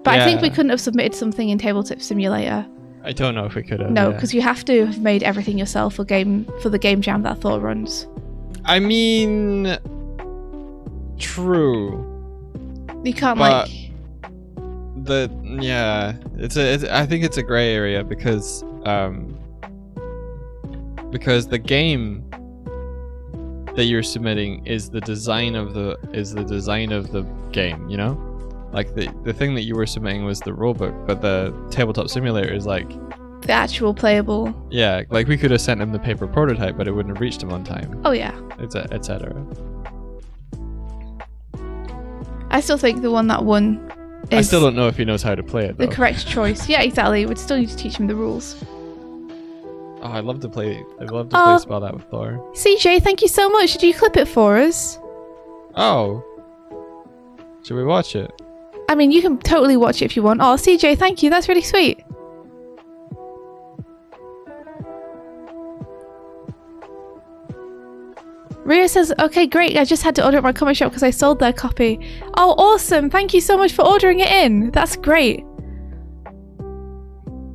Speaker 1: But I think we couldn't have submitted something in Tabletop Simulator.
Speaker 2: I don't know if we could have.
Speaker 1: No, because you have to have made everything yourself for the game jam that Thor runs. I
Speaker 2: mean, true.
Speaker 1: You can't
Speaker 2: I think it's a gray area because the game that you're submitting is the design of the game, like the thing that you were submitting was the rulebook, but the Tabletop Simulator is like
Speaker 1: the actual playable.
Speaker 2: Yeah, like we could have sent him the paper prototype, but it wouldn't have reached him on time.
Speaker 1: Oh yeah,
Speaker 2: etc.
Speaker 1: I still think the one that won is
Speaker 2: I still don't know if he knows how to play it, though.
Speaker 1: The correct choice. Yeah, exactly. We'd still need to teach him the rules.
Speaker 2: Oh, I'd love to play Spell That with Thor.
Speaker 1: CJ, thank you so much. Did you clip it for us?
Speaker 2: Oh. Should we watch it?
Speaker 1: I mean, you can totally watch it if you want. Oh, CJ, thank you. That's really sweet. Ria says, okay, great. I just had to order it at my comic shop because I sold their copy. Oh, awesome. Thank you so much for ordering it in. That's great.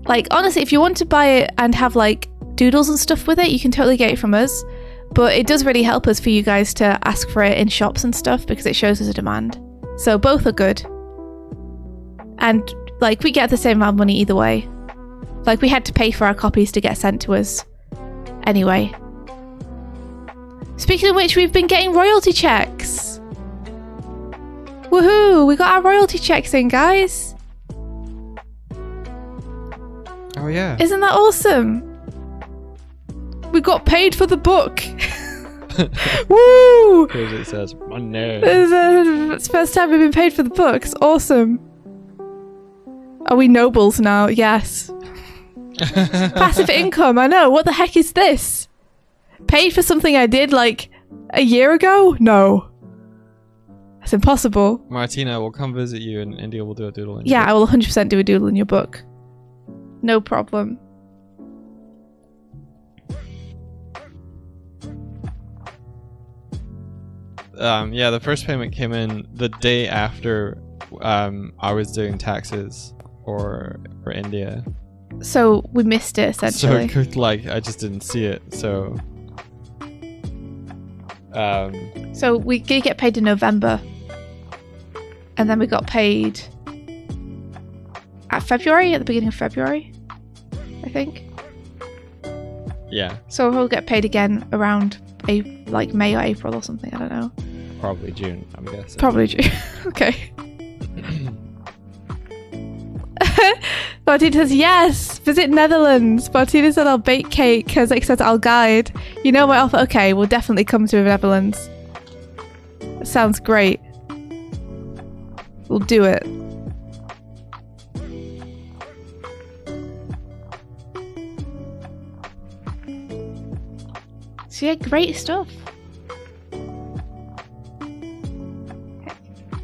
Speaker 1: Like, honestly, if you want to buy it and have like doodles and stuff with it, you can totally get it from us. But it does really help us for you guys to ask for it in shops and stuff because it shows us a demand. So both are good. And like, we get the same amount of money either way Like, we had to pay for our copies to get sent to us. Anyway. Speaking of which, we've been getting royalty checks. Woohoo! We got our royalty checks in, guys.
Speaker 2: Oh yeah.
Speaker 1: Isn't that awesome? We got paid for the book. Woo!
Speaker 2: Because it says money.
Speaker 1: It's the first time we've been paid for the book. It's awesome. Are we nobles now? Yes. Passive income, I know. What the heck is this? Paid for something I did like a year ago? No. That's impossible.
Speaker 2: Martina, we'll come visit you in India. We'll do a doodle.
Speaker 1: Yeah, I will 100% do a doodle in your book. No problem.
Speaker 2: Yeah, the first payment came in the day after I was doing taxes for India.
Speaker 1: So we missed it essentially.
Speaker 2: So like I just didn't see it. So
Speaker 1: so we did get paid in November, and then we got paid at the beginning of February, I think.
Speaker 2: Yeah.
Speaker 1: So we'll get paid again around like May or April or something. I don't know.
Speaker 2: Probably June, I'm guessing.
Speaker 1: Probably June. Okay. Martina says yes. Visit Netherlands. Martina said I'll bake cake. Kozak says I'll guide. You know my offer. Okay, we'll definitely come to the Netherlands. That sounds great. We'll do it. So yeah, great stuff.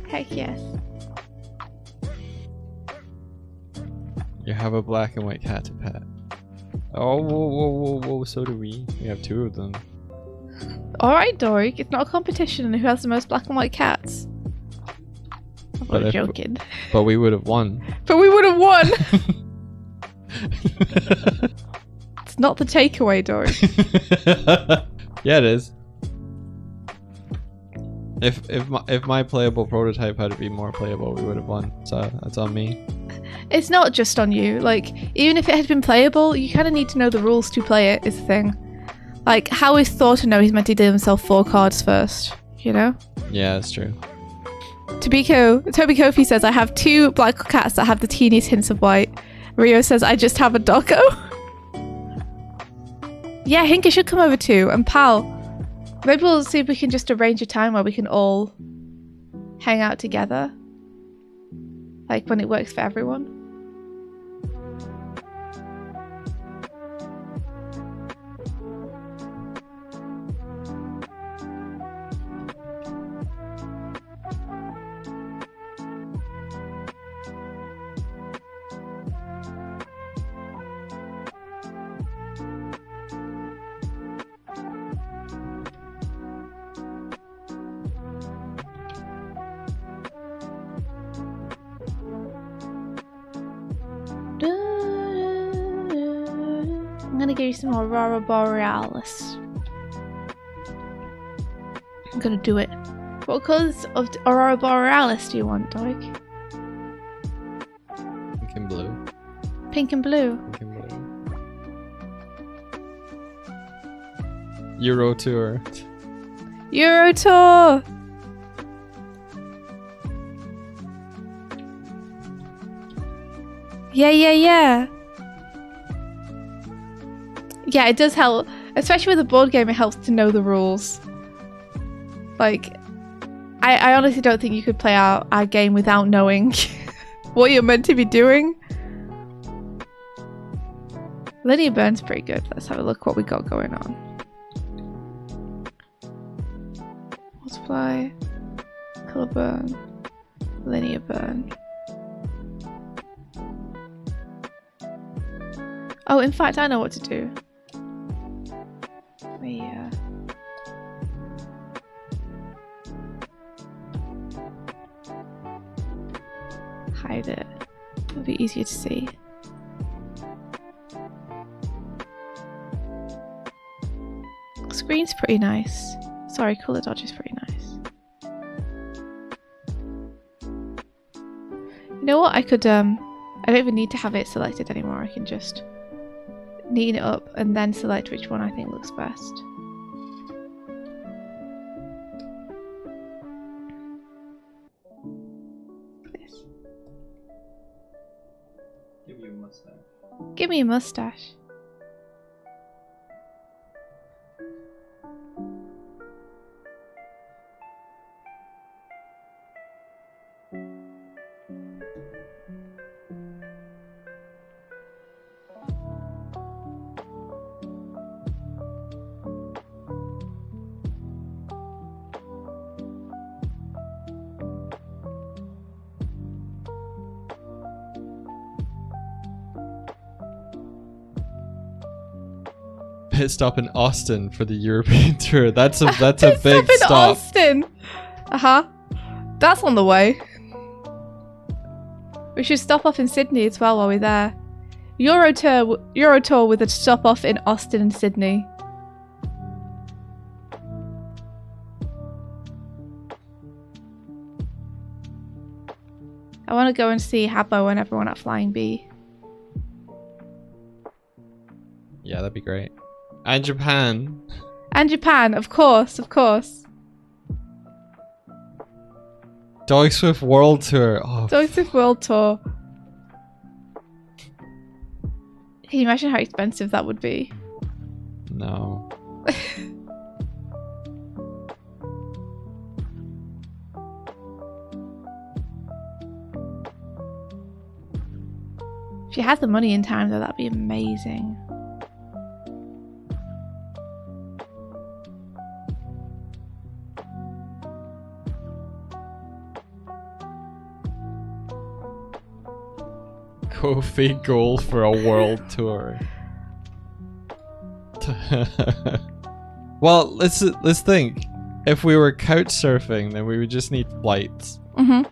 Speaker 1: Heck yes.
Speaker 2: You have a black and white cat to pet. Oh, whoa, so do we. We have 2 of them.
Speaker 1: Alright, Doig, it's not a competition who has the most black and white cats. I'm joking.
Speaker 2: But we would have won.
Speaker 1: But we would have won! It's not the takeaway, Doig.
Speaker 2: Yeah, it is. If my playable prototype had to be more playable, we would have won. So that's on me.
Speaker 1: It's not just on you. Like, even if it had been playable, you kind of need to know the rules to play it, is the thing. Like, how is Thor to know he's meant to deal himself 4 cards first? You know?
Speaker 2: Yeah, that's true.
Speaker 1: Toby Kofi says, I have 2 black cats that have the teeniest hints of white. Rio says, I just have a doggo. Yeah, Hinka should come over too. And Pal, maybe we'll see if we can just arrange a time where we can all hang out together. Like, when it works for everyone. I'm gonna give you some Aurora Borealis. I'm gonna do it. What colours of Aurora Borealis do you want, Doig?
Speaker 2: Pink and blue.
Speaker 1: Pink and blue?
Speaker 2: Pink and blue. Euro Tour.
Speaker 1: Euro Tour! Yeah. Yeah, it does help. Especially with a board game, it helps to know the rules. Like, I honestly don't think you could play our game without knowing what you're meant to be doing. Linear Burn's pretty good. Let's have a look what we got going on. Multiply, color burn, linear burn. Oh, in fact, I know what to do. Yeah. Hide it. It'll be easier to see. Screen's pretty nice. Sorry, color dodge is pretty nice. You know what? I don't even need to have it selected anymore. I can just neaten it up, and then select which one I think looks best. This.
Speaker 2: Give me a mustache.
Speaker 1: Give me a mustache.
Speaker 2: Pit stop in Austin for the European tour. That's a big
Speaker 1: in
Speaker 2: stop.
Speaker 1: Austin. That's on the way. We should stop off in Sydney as well while we're there. Euro tour with a stop off in Austin and Sydney. I want to go and see Habbo and everyone at Flying Bee.
Speaker 2: Yeah, that'd be great. And Japan.
Speaker 1: And Japan, of course, of course.
Speaker 2: Doig and Swift World Tour. Oh,
Speaker 1: Doig and Swift World Tour. Can you imagine how expensive that would be?
Speaker 2: no.
Speaker 1: If you had the money in time, though, that'd be amazing.
Speaker 2: Kofi goal for a world tour. Well, let's think. If we were couch surfing, then we would just need flights and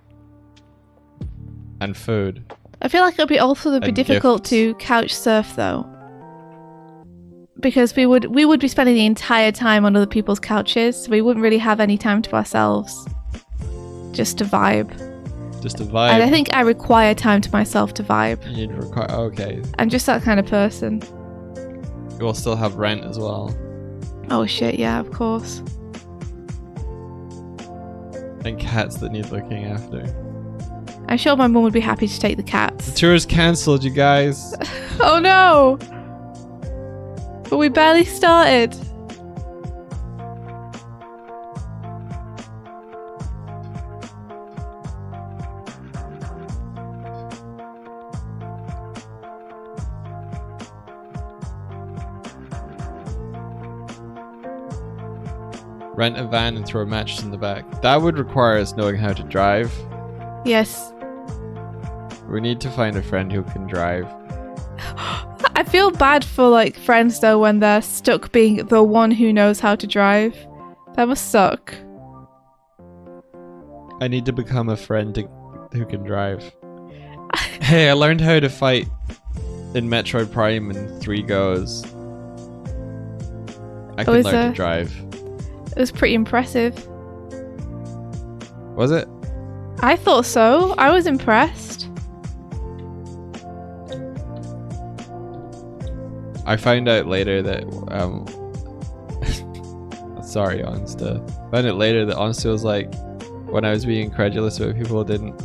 Speaker 2: food.
Speaker 1: I feel like it would be also be
Speaker 2: And
Speaker 1: difficult
Speaker 2: gifts.
Speaker 1: to couch surf though, because we would be spending the entire time on other people's couches. So we wouldn't really have any time to ourselves, just to vibe.
Speaker 2: Just a vibe.
Speaker 1: And I think I require time to myself to vibe.
Speaker 2: You'd require. Okay.
Speaker 1: I'm just that kind of person.
Speaker 2: We'll still have rent as well.
Speaker 1: Oh shit, yeah, of course.
Speaker 2: And cats that need looking after.
Speaker 1: I'm sure my mum would be happy to take the
Speaker 2: The
Speaker 1: cats.
Speaker 2: tour's cancelled, you guys.
Speaker 1: Oh no! But we barely started.
Speaker 2: Rent a van and throw a mattress in the back. That would require us knowing how to drive.
Speaker 1: Yes.
Speaker 2: We need to find a friend who can drive.
Speaker 1: I feel bad for like friends though when they're stuck being the one who knows how to drive. That must suck.
Speaker 2: I need to become a friend who can drive. Hey, I learned how to fight in Metroid Prime in 3 goes. I can
Speaker 1: is
Speaker 2: learn to
Speaker 1: there?
Speaker 2: drive.
Speaker 1: It was pretty impressive.
Speaker 2: Was it?
Speaker 1: I thought so. I was impressed.
Speaker 2: I found out later that sorry, Onsta. Found out later that Onsta was like, when I was being incredulous about people who didn't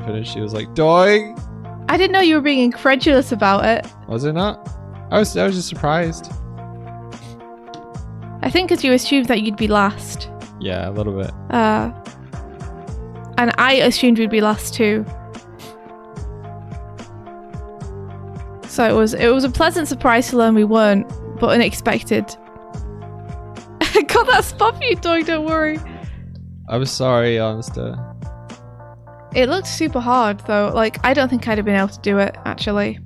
Speaker 2: finish, she was like, Doig!
Speaker 1: I didn't know you were being incredulous about it.
Speaker 2: Was it not? I was just surprised.
Speaker 1: I think because you assumed that you'd be last.
Speaker 2: Yeah, a little bit.
Speaker 1: And I assumed we'd be last too. So it was a pleasant surprise to learn we weren't, but unexpected. I got that spot for you, Doig, don't worry.
Speaker 2: I'm sorry, Onsta.
Speaker 1: It looked super hard though. Like, I don't think I'd have been able to do it, actually.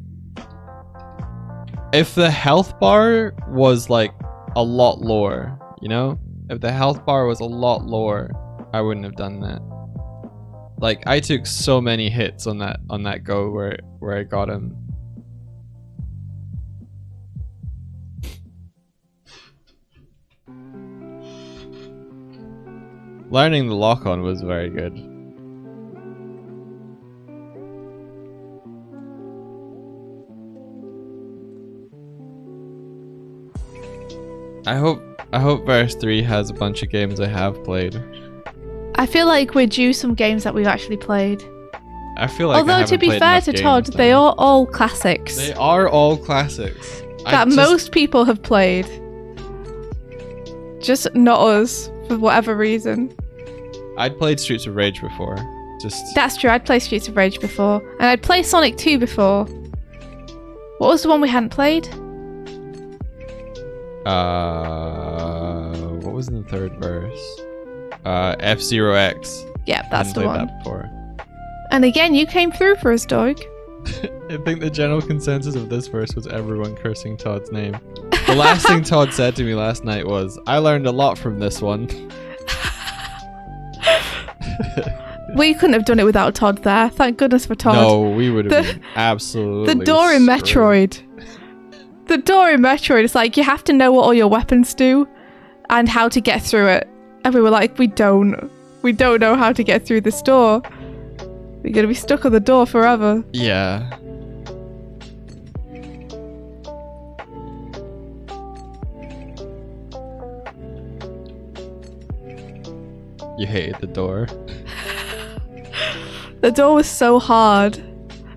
Speaker 2: If the health bar was like a lot lower, you know? If the health bar was a lot lower, I wouldn't have done that. Like, I took so many hits on that go where I got him. Learning the lock on was very good. I hope verse 3 has a bunch of games I have played.
Speaker 1: I feel like we're due some games that we've actually played.
Speaker 2: I feel like
Speaker 1: Although to be fair to Todd, they are all classics.
Speaker 2: They are all classics.
Speaker 1: That most people have played. Just not us, for whatever reason.
Speaker 2: I'd played Streets of Rage before.
Speaker 1: That's true, I'd played Streets of Rage before. And I'd played Sonic 2 before. What was the one we hadn't played?
Speaker 2: What was in the third verse? F-Zero X.
Speaker 1: Yeah, that's the one.
Speaker 2: That before.
Speaker 1: And again, you came through for us, Doig.
Speaker 2: I think the general consensus of this verse was everyone cursing Todd's name. The last thing Todd said to me last night was, I learned a lot from this one.
Speaker 1: We couldn't have done it without Todd there. Thank goodness for Todd.
Speaker 2: No, we would have been absolutely
Speaker 1: The door in Metroid. The door in Metroid is like, you have to know what all your weapons do and how to get through it. And we were like, we don't know how to get through this door. We're going to be stuck on the door forever.
Speaker 2: Yeah. You hated the door.
Speaker 1: The door was so hard.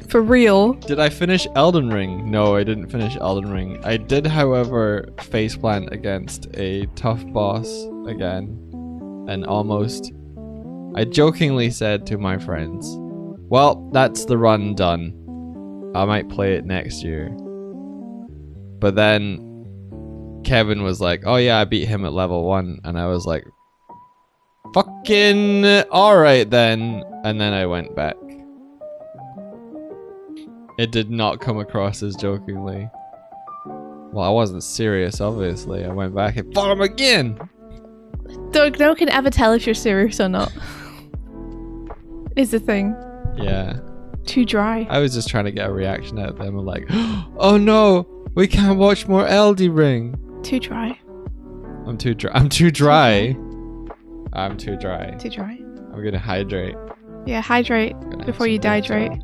Speaker 1: For real.
Speaker 2: Did I finish Elden Ring? No, I didn't finish Elden Ring. I did, however, faceplant against a tough boss again. And almost... I jokingly said to my friends, well, that's the run done. I might play it next year. But then Kevin was like, oh yeah, I beat him at level 1. And I was like, fucking alright then. And then I went back. It did not come across as jokingly. Well, I wasn't serious, obviously. I went back and fought him again!
Speaker 1: Doug, no one can ever tell if you're serious or not. Is the thing.
Speaker 2: Yeah.
Speaker 1: Too dry.
Speaker 2: I was just trying to get a reaction out of them. I'm like, oh no! We can't watch more Elden Ring!
Speaker 1: Too dry.
Speaker 2: I'm too dry. I'm too dry. I'm too dry.
Speaker 1: Too dry.
Speaker 2: I'm gonna hydrate.
Speaker 1: Yeah, hydrate before you dehydrate.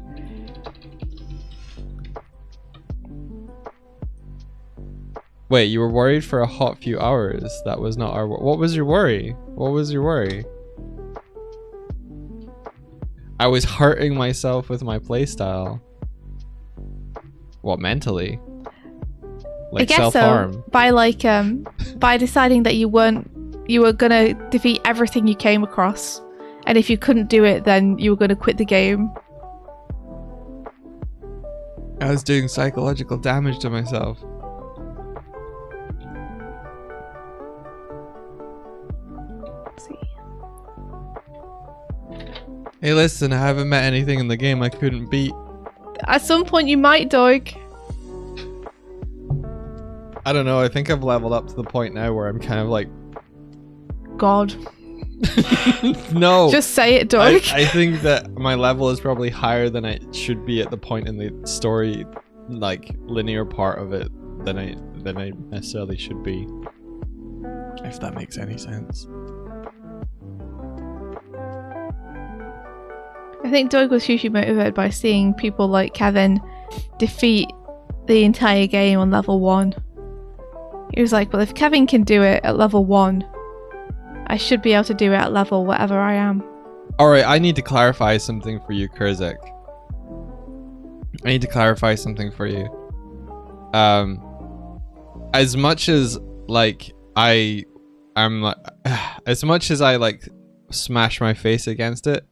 Speaker 2: Wait, you were worried for a hot few hours. That was not our... What was your worry? What was your worry? I was hurting myself with my playstyle. What, mentally? Like
Speaker 1: I guess
Speaker 2: self-harm?
Speaker 1: so. By deciding that you were gonna defeat everything you came across. And if you couldn't do it, then you were gonna quit the game.
Speaker 2: I was doing psychological damage to myself. Hey, listen, I haven't met anything in the game I couldn't beat.
Speaker 1: At some point you might, Doig.
Speaker 2: I don't know, I think I've leveled up to the point now where I'm kind of like...
Speaker 1: God.
Speaker 2: No.
Speaker 1: Just say it, Doig.
Speaker 2: I think that my level is probably higher than I should be at the point in the story, like, linear part of it than I necessarily should be. If that makes any sense.
Speaker 1: I think Doig was hugely motivated by seeing people like Kevin defeat the entire game on level 1. He was like, well, if Kevin can do it at level 1, I should be able to do it at level whatever I am.
Speaker 2: Alright, I need to clarify something for you, Kurzek. I need to clarify something for you. As much as, like, as much as I, like, smash my face against it,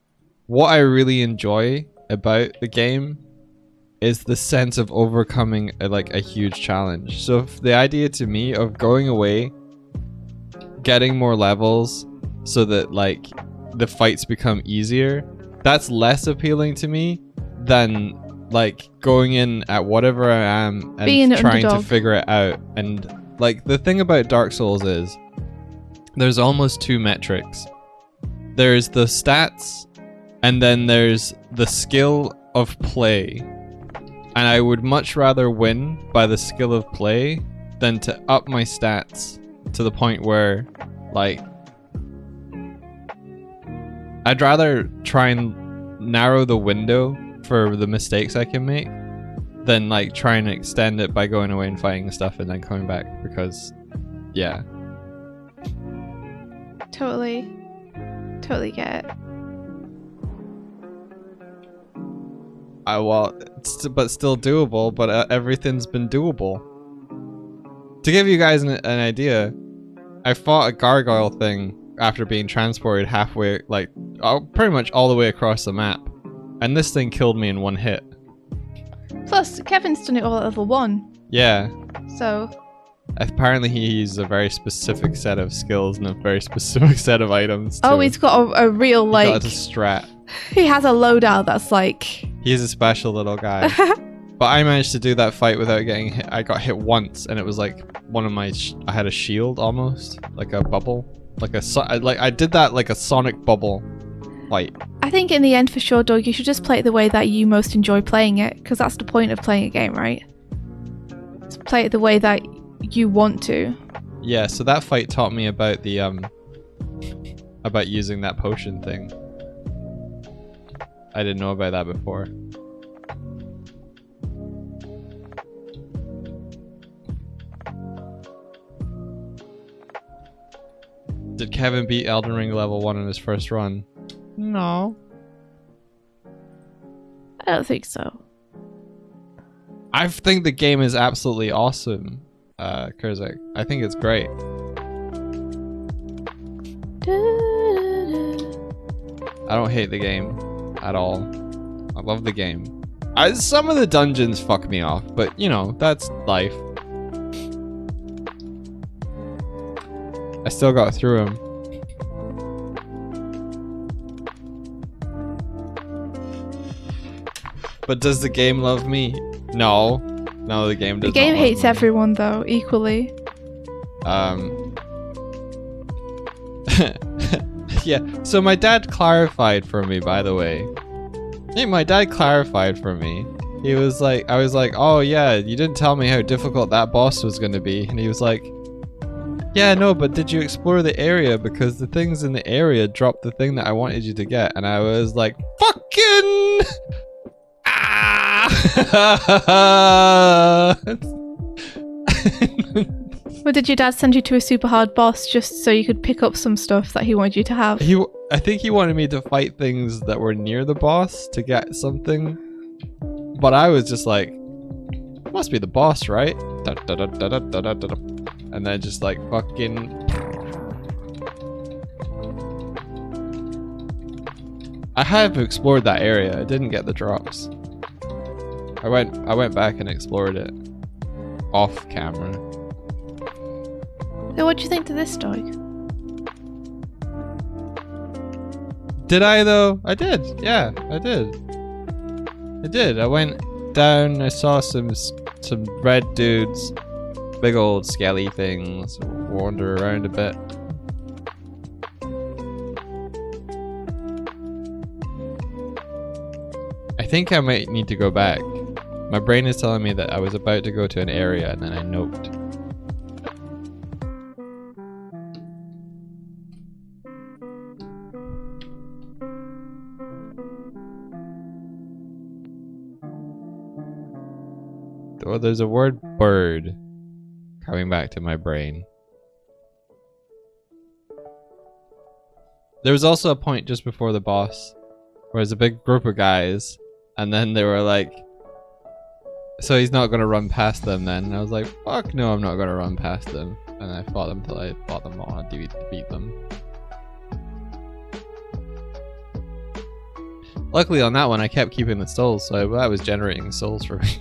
Speaker 2: what I really enjoy about the game is the sense of overcoming a huge challenge. So if the idea to me of going away, getting more levels so that like the fights become easier, that's less appealing to me than like going in at whatever I am and
Speaker 1: being
Speaker 2: trying
Speaker 1: underdog.
Speaker 2: To figure it out. And like the thing about Dark Souls is there's almost two metrics. There's the stats and then there's the skill of play. And I would much rather win by the skill of play than to up my stats to the point where, like, I'd rather try and narrow the window for the mistakes I can make than, like, trying to extend it by going away and fighting stuff and then coming back. Because, yeah.
Speaker 1: Totally get it.
Speaker 2: But still doable. But everything's been doable. To give you guys an idea, I fought a gargoyle thing after being transported halfway, like pretty much all the way across the map, and this thing killed me in one hit.
Speaker 1: Plus, Kevin's done it all at level 1.
Speaker 2: Yeah.
Speaker 1: So.
Speaker 2: Apparently he uses a very specific set of skills and a very specific set of items.
Speaker 1: Oh, he's got a real, like...
Speaker 2: He's got a strat.
Speaker 1: He has a loadout that's like...
Speaker 2: He's a special little guy. But I managed to do that fight without getting hit. I got hit once, and it was like one of my... I had a shield almost, like a bubble. I did that like a sonic bubble fight.
Speaker 1: I think in the end, for sure, Doig, you should just play it the way that you most enjoy playing it, because that's the point of playing a game, right? To play it the way that you want to.
Speaker 2: Yeah, so that fight taught me about the about using that potion thing. I didn't know about that before. Did Kevin beat Elden Ring level 1 in his first run? No.
Speaker 1: I don't think so.
Speaker 2: I think the game is absolutely awesome, Kurzak. I think it's great. I don't hate the game at all. I love the game. Some of the dungeons fuck me off, but you know, that's life. I still got through them. But does the game love me? No. No, the game does not.
Speaker 1: The game
Speaker 2: love
Speaker 1: hates
Speaker 2: me.
Speaker 1: everyone, though, equally.
Speaker 2: Yeah, so my dad clarified for me, by the way. Hey, my dad clarified for me. He was like, I was like, oh yeah, you didn't tell me how difficult that boss was going to be. And he was like, yeah, no, but did you explore the area? Because the things in the area dropped the thing that I wanted you to get. And I was like, fucking... Ah!
Speaker 1: But did your dad send you to a super hard boss just so you could pick up some stuff that he wanted you to have?
Speaker 2: I think he wanted me to fight things that were near the boss to get something. But I was just like, must be the boss, right? And then just like fucking... I have explored that area. I didn't get the drops. I went back and explored it off camera.
Speaker 1: So what do you think to this, Doig?
Speaker 2: Did I though? I did. Yeah, I did. I did. I went down. I saw some red dudes, big old skelly things, wander around a bit. I think I might need to go back. My brain is telling me that I was about to go to an area and then I noped. Oh, there's a word bird coming back to my brain. There was also a point just before the boss where there's a big group of guys and then they were like, so he's not going to run past them then. And I was like, fuck no, I'm not going to run past them. And I fought them till I fought them all and beat them. Luckily on that one I kept keeping the souls, so that was generating souls for me.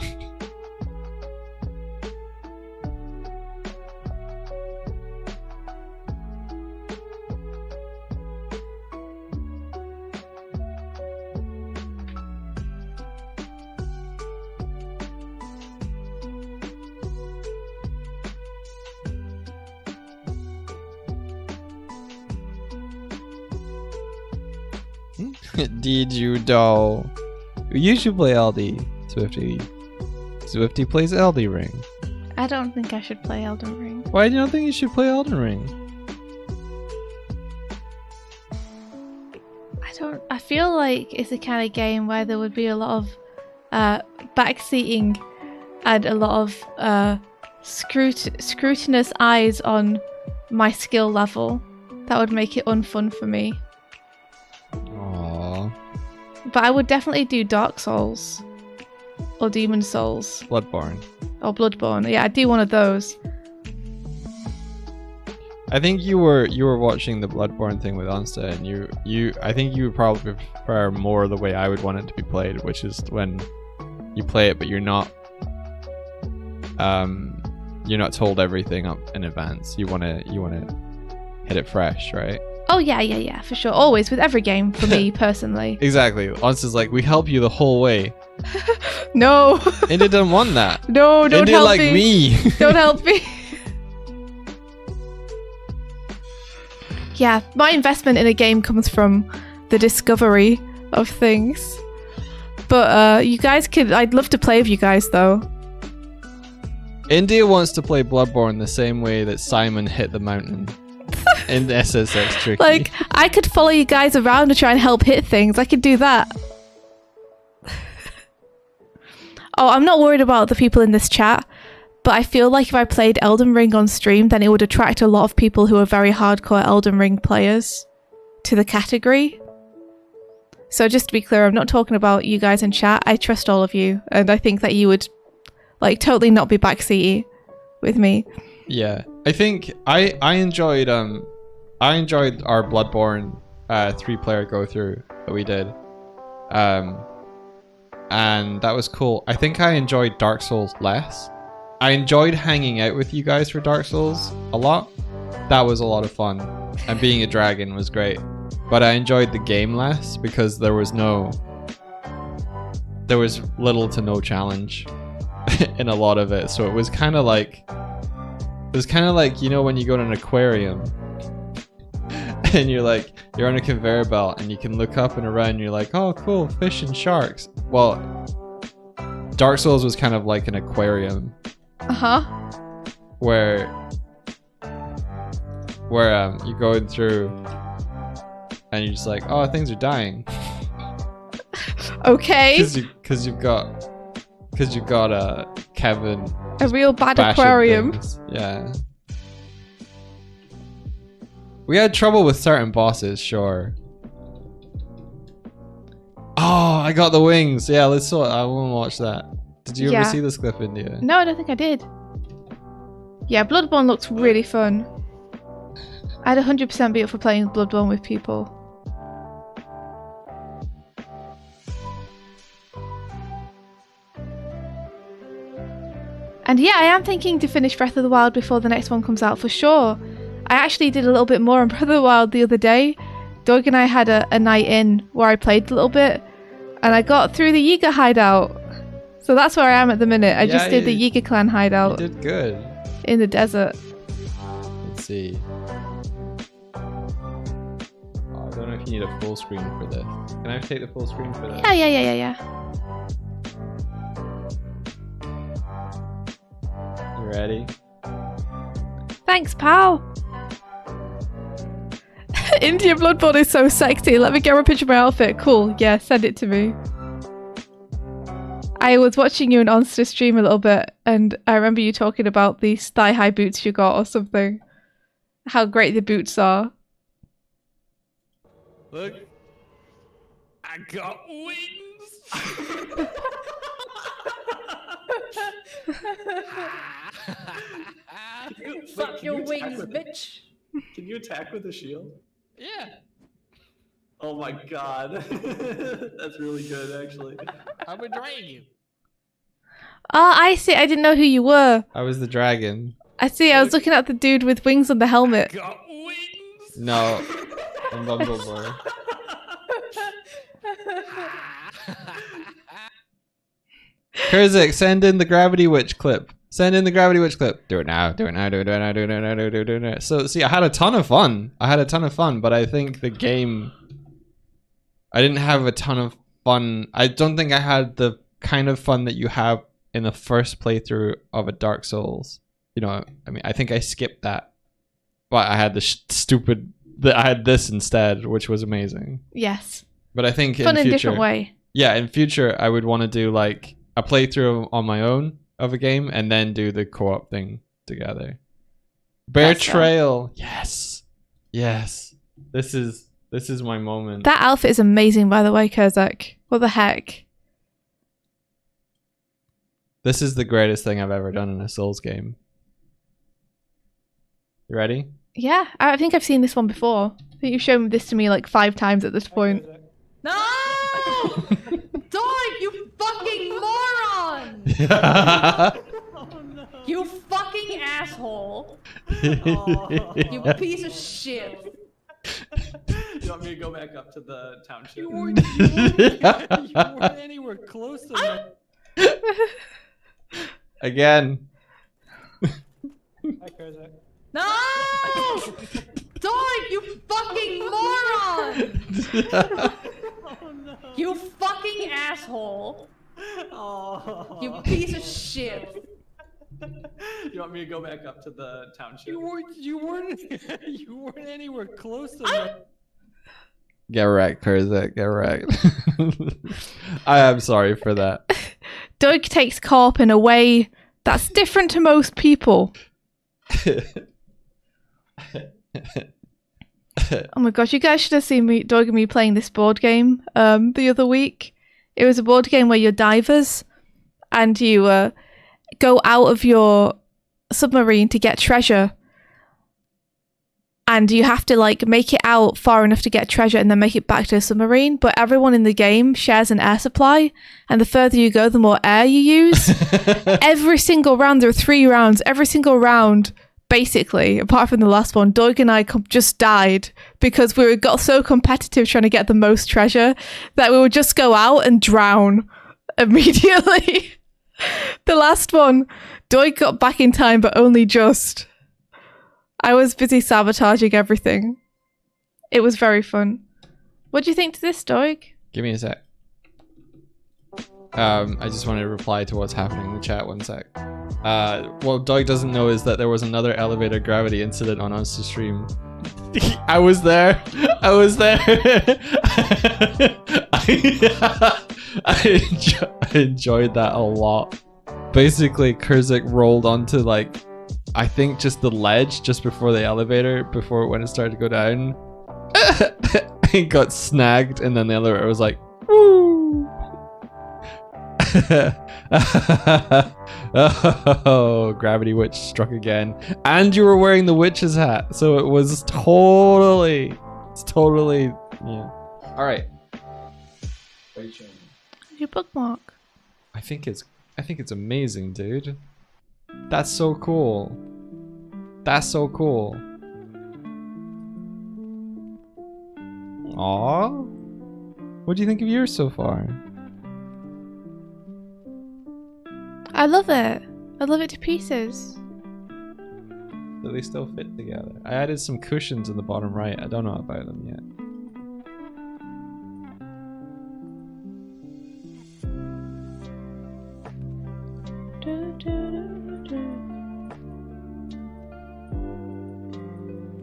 Speaker 2: Did you though? You should play LD, Swifty. Swifty plays Elden Ring.
Speaker 1: I don't think I should play Elden Ring.
Speaker 2: Why do you not think you should play Elden Ring?
Speaker 1: I feel like it's the kind of game where there would be a lot of backseating and a lot of scrutinous eyes on my skill level. That would make it unfun for me.
Speaker 2: Aww.
Speaker 1: But I would definitely do Dark Souls. Or Demon Souls.
Speaker 2: Bloodborne.
Speaker 1: Or Bloodborne. Yeah, I'd do one of those.
Speaker 2: I think you were watching the Bloodborne thing with Onsta, and I think you would probably prefer more the way I would want it to be played, which is when you play it, but you're not told everything up in advance. You wanna hit it fresh, right?
Speaker 1: Oh yeah, for sure. Always with every game for me personally.
Speaker 2: Exactly. Onsta's like, we help you the whole way.
Speaker 1: No.
Speaker 2: India doesn't want that.
Speaker 1: No, don't
Speaker 2: India
Speaker 1: help
Speaker 2: like me.
Speaker 1: Don't help me. Yeah, my investment in a game comes from the discovery of things. But you guys I'd love to play with you guys though.
Speaker 2: India wants to play Bloodborne the same way that Simon hit the mountain in SSX Tricky.
Speaker 1: Like, I could follow you guys around to try and help hit things. I could do that. Oh, I'm not worried about the people in this chat, but I feel like if I played Elden Ring on stream, then it would attract a lot of people who are very hardcore Elden Ring players to the category. So just to be clear, I'm not talking about you guys in chat. I trust all of you, and I think that you would like totally not be backseaty with me.
Speaker 2: Yeah, I think I enjoyed our Bloodborne 3-player go through that we did, and that was cool. I think I enjoyed Dark Souls less. I enjoyed hanging out with you guys for Dark Souls a lot. That was a lot of fun, and being a dragon was great. But I enjoyed the game less because there was little to no challenge in a lot of it. So it was kind of like when you go to an aquarium and you're on a conveyor belt and you can look up and around and you're like, oh cool, fish and sharks. Well, Dark Souls was kind of like an aquarium. Where you're going through and you're just like, oh, things are dying.
Speaker 1: Okay.
Speaker 2: Because you've got Kevin.
Speaker 1: A real bad aquarium.
Speaker 2: Things. Yeah. We had trouble with certain bosses, sure. Oh, I got the wings. Yeah, I want to watch that. Did you ever see this clip, India?
Speaker 1: No, I don't think I did. Yeah, Bloodborne looks really fun. I'd 100% be up for playing Bloodborne with people. And yeah, I am thinking to finish Breath of the Wild before the next one comes out for sure. I actually did a little bit more on Breath of the Wild the other day. Doig and I had a night in where I played a little bit, and I got through the Yiga hideout. So that's where I am at the minute. I just did the Yiga clan hideout.
Speaker 2: You did good.
Speaker 1: In the desert.
Speaker 2: Let's see. Oh, I don't know if you need a full screen for this. Can I take the full screen for that?
Speaker 1: Yeah.
Speaker 2: You ready?
Speaker 1: Thanks, pal. India Bloodborne is so sexy. Let me get a picture of my outfit. Cool. Yeah, send it to me. I was watching you and Onsta stream a little bit, and I remember you talking about these thigh-high boots you got or something. How great the boots are.
Speaker 3: Look, I got wings.
Speaker 4: Fuck your wings, bitch.
Speaker 3: Can you attack with a shield?
Speaker 4: Yeah.
Speaker 3: Oh my god. That's really good, actually.
Speaker 4: I would drain you.
Speaker 1: Oh, I see. I didn't know who you were.
Speaker 2: I was the dragon.
Speaker 1: I see. I was looking at the dude with wings on the helmet.
Speaker 3: Got wings.
Speaker 2: No. I'm Bumblebee. Kurzik, send in the Gravity Witch clip. Send in the Gravity Witch clip. Do it now. Do it now. Do it now. Do it now. Do it now. So, see, I had a ton of fun. But I think the game... I didn't have a ton of fun. I don't think I had the kind of fun that you have in the first playthrough of a Dark Souls. You know, I mean, I think I skipped that. But I had the I had this instead, which was amazing.
Speaker 1: Yes.
Speaker 2: But I think
Speaker 1: fun
Speaker 2: in future...
Speaker 1: different way.
Speaker 2: Yeah, in future, I would want to do like a playthrough on my own, of a game and then do the co-op thing together. Bear
Speaker 1: That's fair.
Speaker 2: Trail. Yes. This is my moment.
Speaker 1: That outfit is amazing, by the way, Kozak. What the heck?
Speaker 2: This is the greatest thing I've ever done in a Souls game. You ready?
Speaker 1: Yeah, I think I've seen this one before. I think you've shown this to me like 5 times at this point.
Speaker 5: No! Doig, you fucking moron! You fucking asshole! You piece of shit!
Speaker 3: You want me to go back up to the township?
Speaker 4: You weren't anywhere close to that.
Speaker 2: Again.
Speaker 5: No! Doig, you fucking moron! You fucking asshole!
Speaker 3: Oh.
Speaker 5: You piece of shit!
Speaker 3: You want me to go back up to the township?
Speaker 4: You weren't anywhere close to that.
Speaker 2: Get wrecked, Kurzak. Get wrecked. I am sorry for that.
Speaker 1: Doig takes co-op in a way that's different to most people. Oh my gosh, you guys should have seen me, Doig and me playing this board game the other week. It was a board game where you're divers and you go out of your submarine to get treasure. And you have to like make it out far enough to get treasure and then make it back to a submarine. But everyone in the game shares an air supply. And the further you go, the more air you use. Every single round, there are 3 rounds. Every single round, basically, apart from the last one, Doig and I just died because we got so competitive trying to get the most treasure that we would just go out and drown immediately. The last one, Doig got back in time, but only just. I was busy sabotaging everything. It was very fun. What do you think to this, Doig?
Speaker 2: Give me a sec. I just wanted to reply to what's happening in the chat. 1 sec. What Doig doesn't know is that there was another elevator gravity incident on us to stream. I was there. I enjoyed that a lot. Basically, Kurzak rolled onto like, I think just the ledge just before the elevator, when it started to go down. He got snagged, and then the elevator was like, woo! Oh, Gravity Witch struck again. And you were wearing the witch's hat, so it was totally, yeah. Alright.
Speaker 1: Your bookmark.
Speaker 2: I think it's amazing, dude. That's so cool. That's so cool. Aw. What do you think of yours so far?
Speaker 1: I love it. I love it to pieces.
Speaker 2: Do they still fit together? I added some cushions in the bottom right. I don't know about them yet.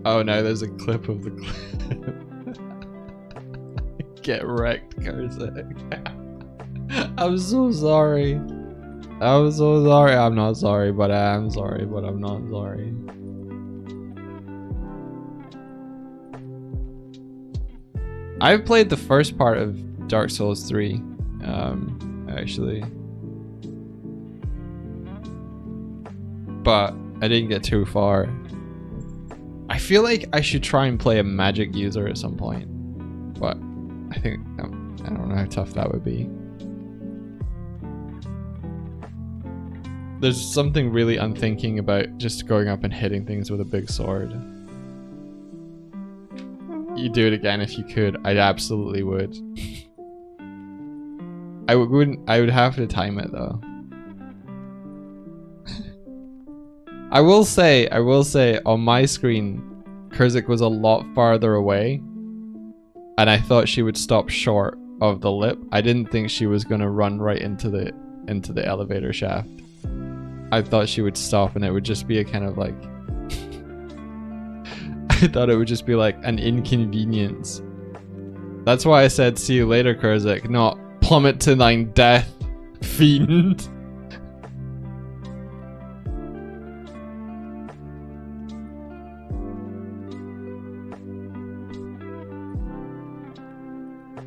Speaker 2: Oh no, there's a clip of the clip. Get wrecked, Kurzak. I'm so sorry. I'm so sorry. I'm not sorry, but I am sorry, but I'm not sorry. I've played the first part of Dark Souls 3, actually. But I didn't get too far. I feel like I should try and play a magic user at some point. But I think, I don't know how tough that would be. There's something really unthinking about just going up and hitting things with a big sword. You'd do it again if you could. I absolutely would. I would have to time it though. I will say on my screen, Kurzak was a lot farther away, and I thought she would stop short of the lip. I didn't think she was gonna run right into the elevator shaft. I thought she would stop and it would just be a kind of like I thought it would just be like an inconvenience. That's why I said see you later, Kurzak, not plummet to thine death, fiend.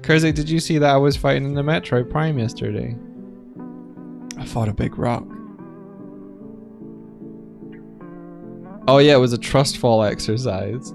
Speaker 2: Kersey, did you see that I was fighting in the Metroid Prime yesterday? I fought a big rock. Oh yeah, it was a trust fall exercise.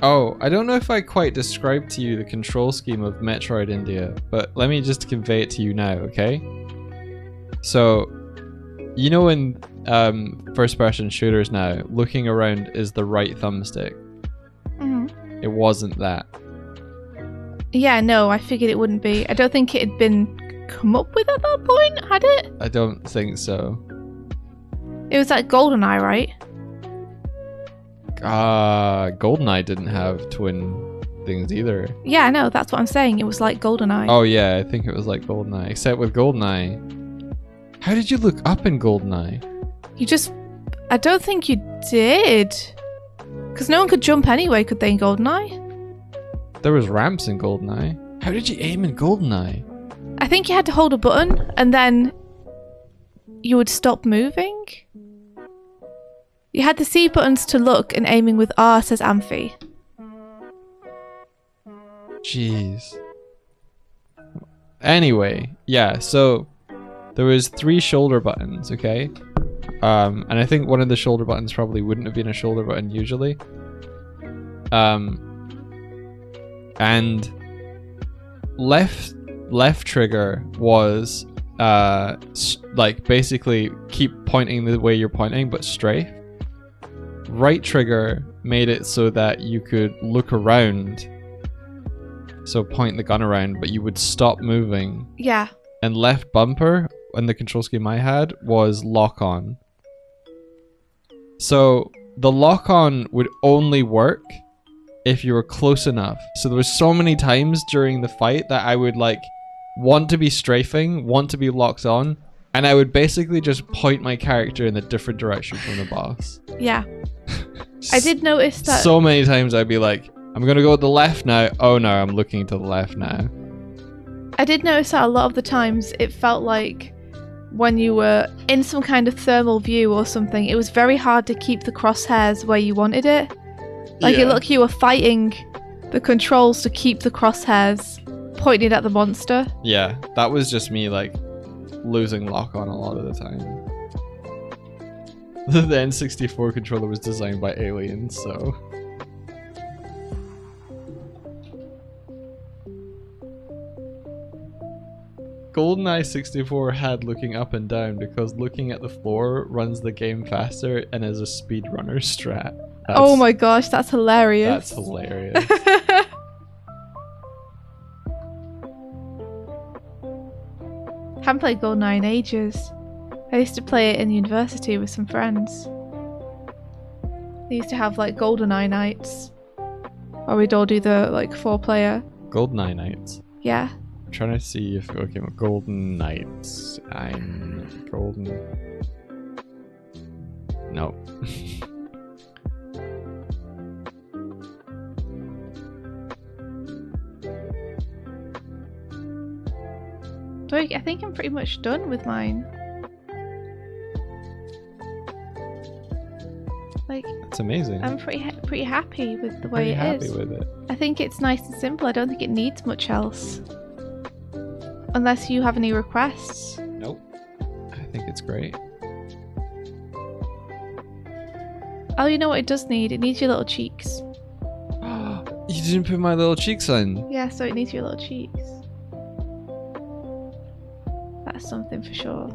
Speaker 2: Oh, I don't know if I quite described to you the control scheme of Metroid India, but let me just convey it to you now, okay? So, you know in first-person shooters now, looking around is the right thumbstick.
Speaker 1: Mm-hmm.
Speaker 2: It wasn't that.
Speaker 1: Yeah, no, I figured it wouldn't be. I don't think it had been come up with at that point, had it?
Speaker 2: I don't think so.
Speaker 1: It was like GoldenEye, right?
Speaker 2: GoldenEye didn't have twin things either.
Speaker 1: Yeah, no, that's what I'm saying. It was like GoldenEye.
Speaker 2: Oh yeah, I think it was like GoldenEye. Except with GoldenEye, how did you look up in GoldenEye?
Speaker 1: I don't think you did. Because no one could jump anyway, could they, in GoldenEye?
Speaker 2: There was ramps in GoldenEye. How did you aim in GoldenEye?
Speaker 1: I think you had to hold a button and then you would stop moving. You had the C buttons to look, and aiming with R, says Amphi.
Speaker 2: Jeez. Anyway, yeah, so there was 3 shoulder buttons, okay? And I think one of the shoulder buttons probably wouldn't have been a shoulder button usually. And left trigger was like basically keep pointing the way you're pointing but strafe. Right trigger made it so that you could look around, so point the gun around, but you would stop moving.
Speaker 1: Yeah.
Speaker 2: And left bumper, and the control scheme I had, was lock on. So the lock on would only work if you were close enough. So there was so many times during the fight that I would like want to be strafing, want to be locked on, and I would basically just point my character in a different direction from the boss.
Speaker 1: Yeah. I did notice that.
Speaker 2: So many times I'd be like, I'm gonna go to the left now. Oh no, I'm looking to the left now.
Speaker 1: I did notice that a lot of the times it felt like when you were in some kind of thermal view or something, it was very hard to keep the crosshairs where you wanted it. Like it looked like you were fighting the controls to keep the crosshairs pointed at the monster.
Speaker 2: Yeah, that was just me like losing lock on a lot of the time. The N64 controller was designed by aliens, so... GoldenEye 64 had looking up and down because looking at the floor runs the game faster and is a speedrunner strat.
Speaker 1: Oh my gosh, that's hilarious.
Speaker 2: That's hilarious.
Speaker 1: Haven't played GoldenEye in ages. I used to play it in university with some friends. They used to have like GoldenEye nights where we'd all do the like 4-player.
Speaker 2: GoldenEye nights.
Speaker 1: Yeah.
Speaker 2: I'm trying to see if okay, Golden Knights. I'm golden. No.
Speaker 1: Doig, I think I'm pretty much done with mine. Like,
Speaker 2: It's amazing.
Speaker 1: I'm pretty happy with the way
Speaker 2: Pretty
Speaker 1: it
Speaker 2: happy
Speaker 1: is.
Speaker 2: with it.
Speaker 1: I think it's nice and simple. I don't think it needs much else. Unless you have any requests.
Speaker 2: Nope. I think it's great.
Speaker 1: Oh, you know what it does need? It needs your little cheeks.
Speaker 2: You didn't put my little cheeks on.
Speaker 1: Yeah, so it needs your little cheeks. That's something for sure.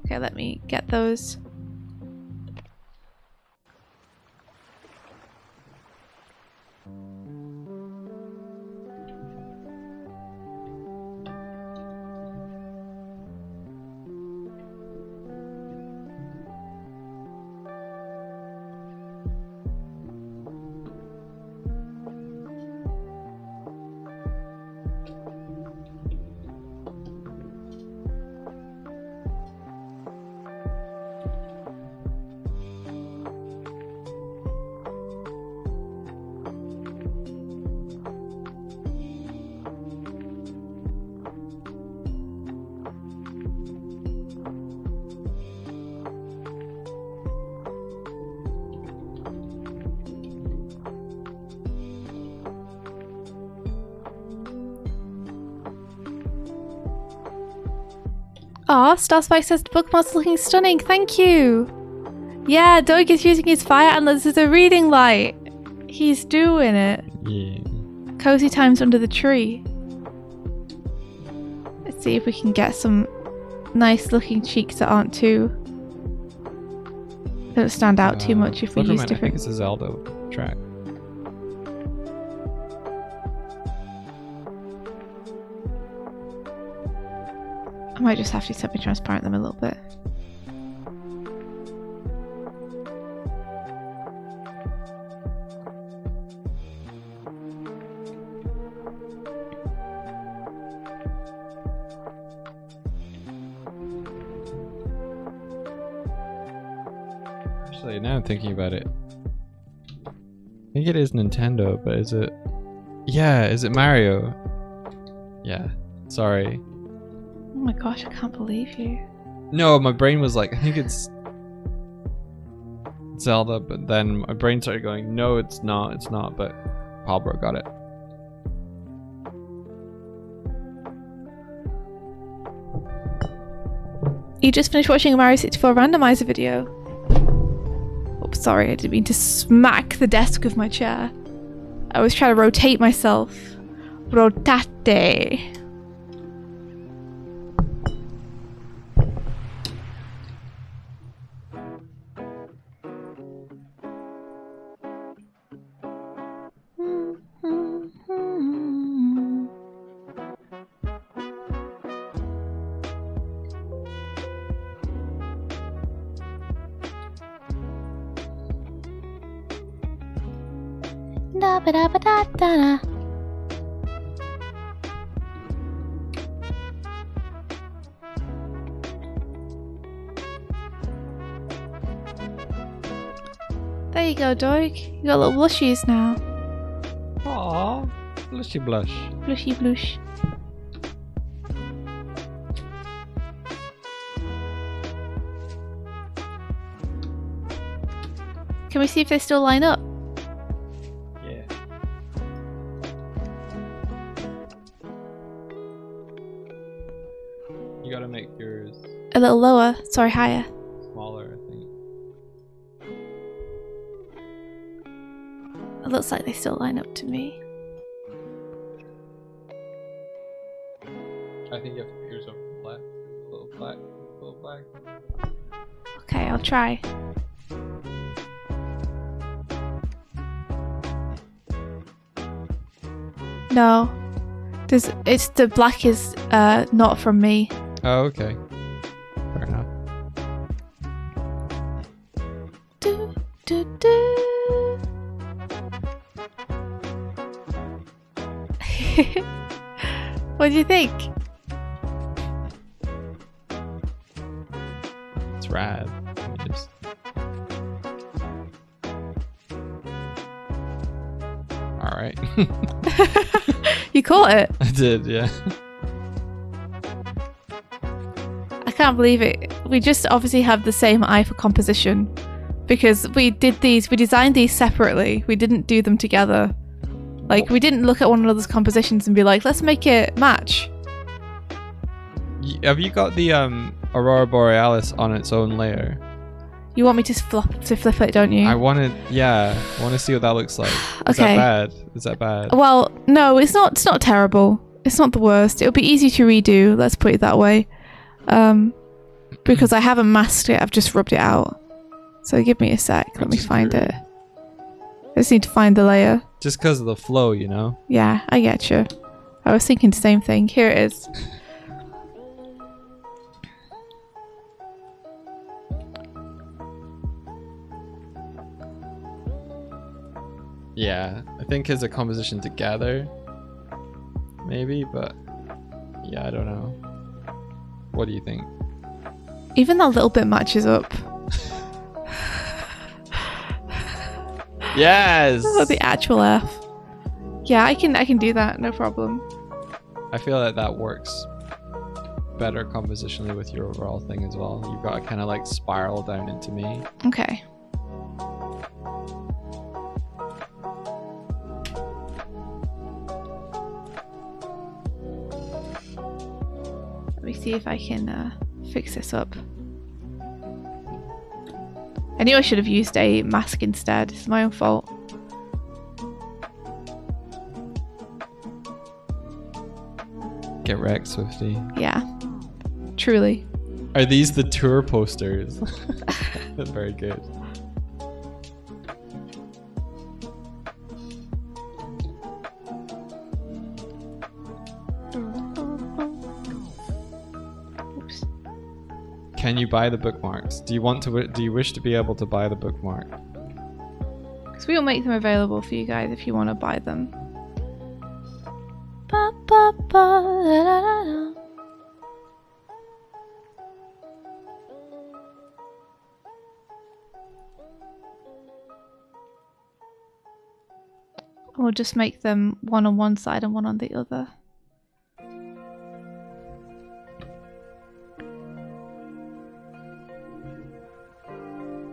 Speaker 1: Okay, let me get those. Aw, Starspike says the bookmark's looking stunning. Thank you. Yeah, Doig is using his fire antlers as a reading light. He's doing it.
Speaker 2: Yeah.
Speaker 1: Cozy times under the tree. Let's see if we can get some nice looking cheeks that aren't too... don't stand out too much if we use
Speaker 2: I think
Speaker 1: different...
Speaker 2: it's a Zelda track.
Speaker 1: I might just have to semi-transparent them a little bit.
Speaker 2: Actually, now I'm thinking about it. I think it is Nintendo, but is it... Yeah, is it Mario? Yeah, sorry.
Speaker 1: Oh my gosh, I can't believe you.
Speaker 2: No, my brain was like, I think it's Zelda, but then my brain started going, no, it's not, but Pablo got it.
Speaker 1: You just finished watching a Mario 64 randomizer video. Oh, sorry, I didn't mean to smack the desk with my chair. I was trying to rotate myself. Rotate. Da ba da ba da da da. There you go, Doig. You got little blushies now.
Speaker 2: Aww, blushy blush.
Speaker 1: Blushy blush. Can we see if they still line up?
Speaker 2: Yeah. You gotta make yours
Speaker 1: A little lower. Sorry, higher.
Speaker 2: smaller, I think.
Speaker 1: It looks like they still line up to me.
Speaker 2: I think you have to put yours over black. A little black. A little black.
Speaker 1: Okay, I'll try. No. It's the black is not from me.
Speaker 2: Oh, okay. Fair enough.
Speaker 1: Do, do, do. What do you think?
Speaker 2: It's rad. Let me just... Alright.
Speaker 1: You caught it.
Speaker 2: I did, yeah.
Speaker 1: I can't believe it. We just obviously have the same eye for composition because we designed these separately. We didn't do them together. Like, we didn't look at one another's compositions and be like, let's make it match.
Speaker 2: Have you got the Aurora Borealis on its own layer?
Speaker 1: You want me to flip it, don't you?
Speaker 2: I want to see what that looks like. Is
Speaker 1: Okay.
Speaker 2: that bad? Is that bad?
Speaker 1: Well, no, it's not terrible. It's not the worst. It'll be easy to redo, let's put it that way. Because I haven't masked it, I've just rubbed it out. So give me a sec, let me find it. I just need to find the layer.
Speaker 2: Just because of the flow, you know?
Speaker 1: Yeah, I get you. I was thinking the same thing. Here it is.
Speaker 2: Yeah, I think as a composition together, maybe, but yeah, I don't know. What do you think?
Speaker 1: Even that little bit matches up.
Speaker 2: Yes!
Speaker 1: Oh, the actual F. Yeah, I can do that, no problem.
Speaker 2: I feel like that works better compositionally with your overall thing as well. You've got to kind of like spiral down into me.
Speaker 1: Okay. Let me see if I can fix this up. I knew I should have used a mask instead. It's my own fault.
Speaker 2: Get wrecked, Swifty.
Speaker 1: Yeah. Truly.
Speaker 2: Are these the tour posters? Very good.
Speaker 1: Oops.
Speaker 2: Can you buy the bookmarks? Do you want to? Do you wish to be able to buy the bookmark?
Speaker 1: Because we'll make them available for you guys if you want to buy them. Ba, ba, ba, la, la, la, la. Or just make them one on one side and one on the other.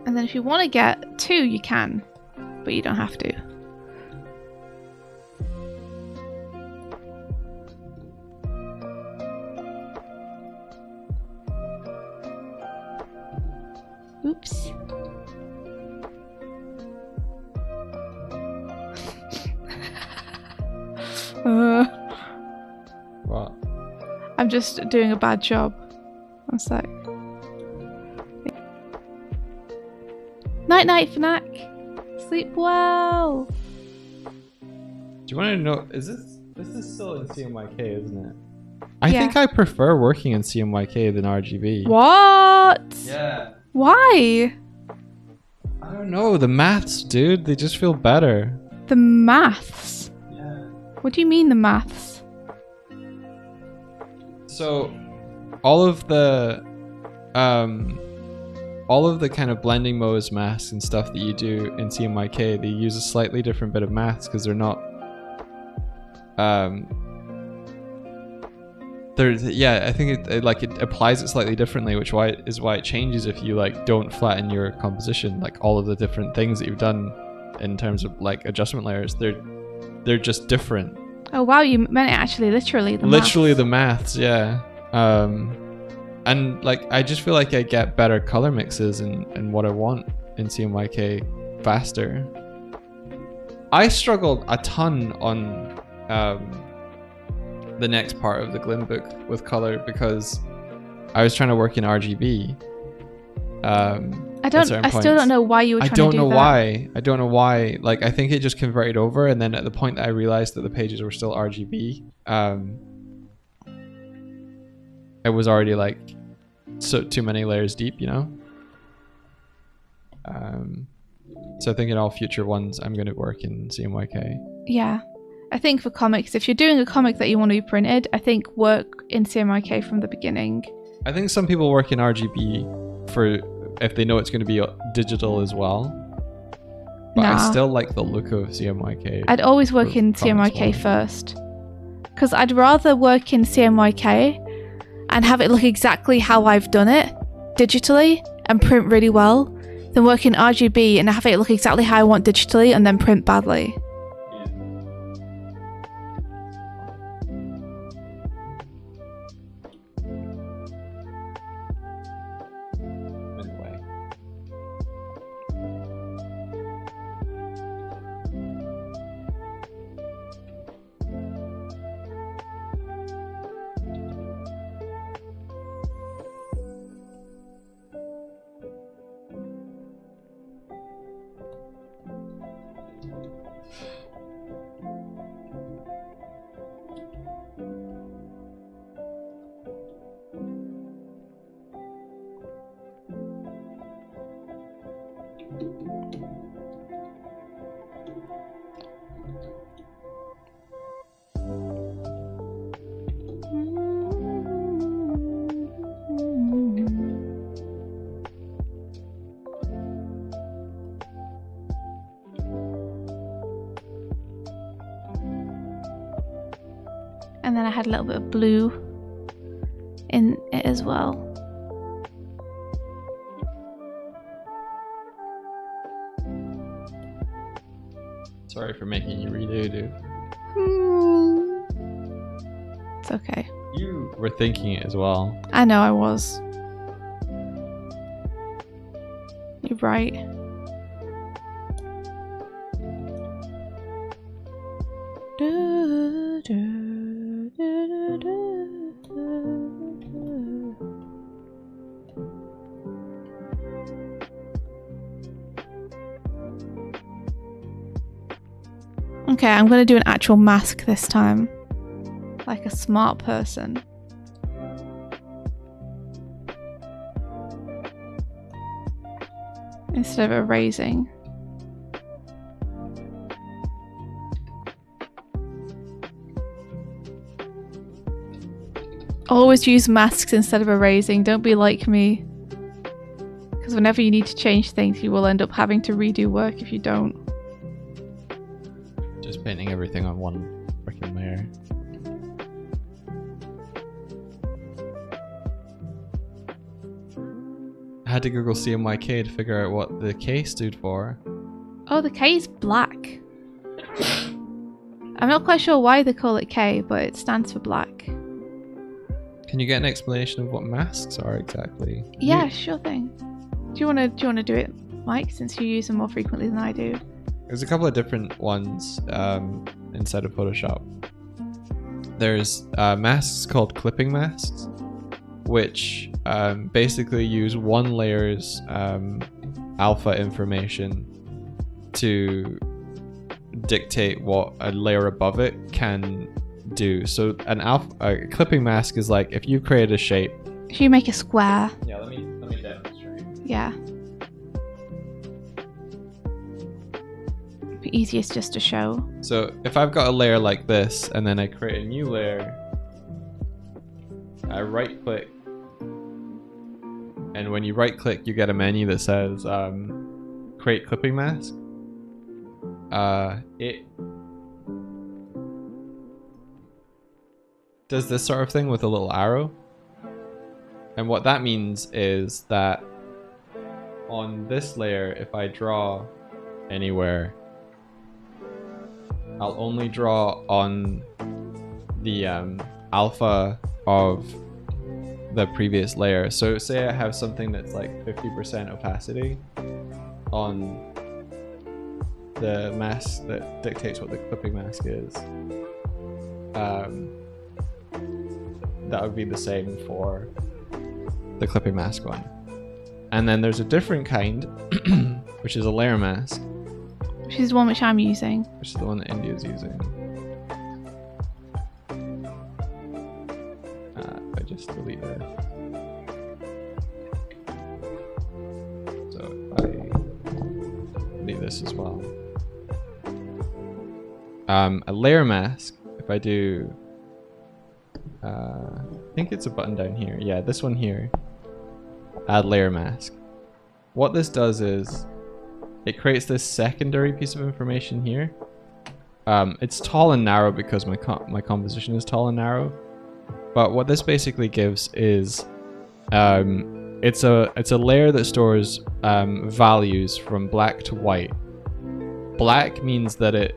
Speaker 1: And then if you want to get two, you can, but you don't have to. Oops.
Speaker 2: What?
Speaker 1: I'm just doing a bad job. One sec. Night night, Fnac. Sleep well.
Speaker 2: Do you want to know? Is this is still in CMYK, isn't it? I
Speaker 1: Yeah.
Speaker 2: think I prefer working in CMYK than RGB.
Speaker 1: What?
Speaker 2: Yeah.
Speaker 1: Why?
Speaker 2: I don't know. The maths, dude. They just feel better.
Speaker 1: The maths.
Speaker 2: Yeah.
Speaker 1: What do you mean the maths?
Speaker 2: So, all of the kind of blending modes, masks, and stuff that you do in CMYK, they use a slightly different bit of maths because they're not. I think it applies it slightly differently, which is why it changes if you like don't flatten your composition. Like all of the different things that you've done in terms of like adjustment layers, they're just different.
Speaker 1: Oh wow, you meant it actually literally.
Speaker 2: Literally the maths, yeah. And like I just feel like I get better color mixes and what I want in CMYK faster. I struggled a ton on the next part of the Glim book with color because I was trying to work in RGB.
Speaker 1: I still don't know why you were trying to do that.
Speaker 2: I don't know why. Like I think it just converted over, and then at the point that I realized that the pages were still RGB, it was already like too many layers deep, you know. So I think in all future ones, I'm going to work in CMYK.
Speaker 1: Yeah. I think for comics, if you're doing a comic that you want to be printed, I think work in CMYK from the beginning.
Speaker 2: I think some people work in RGB for if they know it's going to be digital as well. But
Speaker 1: Nah.
Speaker 2: I still like the look of CMYK.
Speaker 1: I'd always work
Speaker 2: for
Speaker 1: in
Speaker 2: comics
Speaker 1: CMYK
Speaker 2: more.
Speaker 1: first. Because I'd rather work in CMYK and have it look exactly how I've done it, digitally, and print really well, than work in RGB and have it look exactly how I want digitally and then print badly.
Speaker 2: Anyway.
Speaker 1: And then I had a little bit of blue in it as well.
Speaker 2: Sorry for making you redo, dude.
Speaker 1: It's okay.
Speaker 2: You were thinking it as well.
Speaker 1: I know I was. bright. Do, do, do, do, do, do. Okay, I'm gonna do an actual mask this time. Like a smart person. Instead of erasing. Always use masks instead of erasing. Don't be like me. Because whenever you need to change things, you will end up having to redo work if you don't.
Speaker 2: Just painting everything on one freaking layer. I had to Google CMYK to figure out what the K stood for.
Speaker 1: Oh, the K is black. I'm not quite sure why they call it K, but it stands for black.
Speaker 2: Can you get an explanation of what masks are exactly?
Speaker 1: Yeah, sure thing. Do you wanna do it, Mike, since you use them more frequently than I do?
Speaker 2: There's a couple of different ones inside of Photoshop. There's masks called clipping masks, which basically use one layer's alpha information to dictate what a layer above it can do. So a clipping mask is like if you create a shape.
Speaker 1: If you make a square.
Speaker 2: Yeah, let me demonstrate.
Speaker 1: Yeah. Be easiest just to show.
Speaker 2: So if I've got a layer like this and then I create a new layer, I right click, and when you right click you get a menu that says create clipping mask. It does this sort of thing with a little arrow, and what that means is that on this layer, if I draw anywhere, I'll only draw on the alpha of the previous layer. So say I have something that's like 50% opacity on the mask that dictates what the clipping mask is. That would be the same for the clipping mask one. And then there's a different kind, which is a layer mask.
Speaker 1: Which is the one which I'm using.
Speaker 2: Which is the one that India's using. If I just delete it. So if I delete this as well. A layer mask, if I do... I think it's a button down here. Yeah, this one here. Add layer mask. What this does is it creates this secondary piece of information here. It's tall and narrow because my composition is tall and narrow. But what this basically gives is it's a layer that stores values from black to white. Black means that it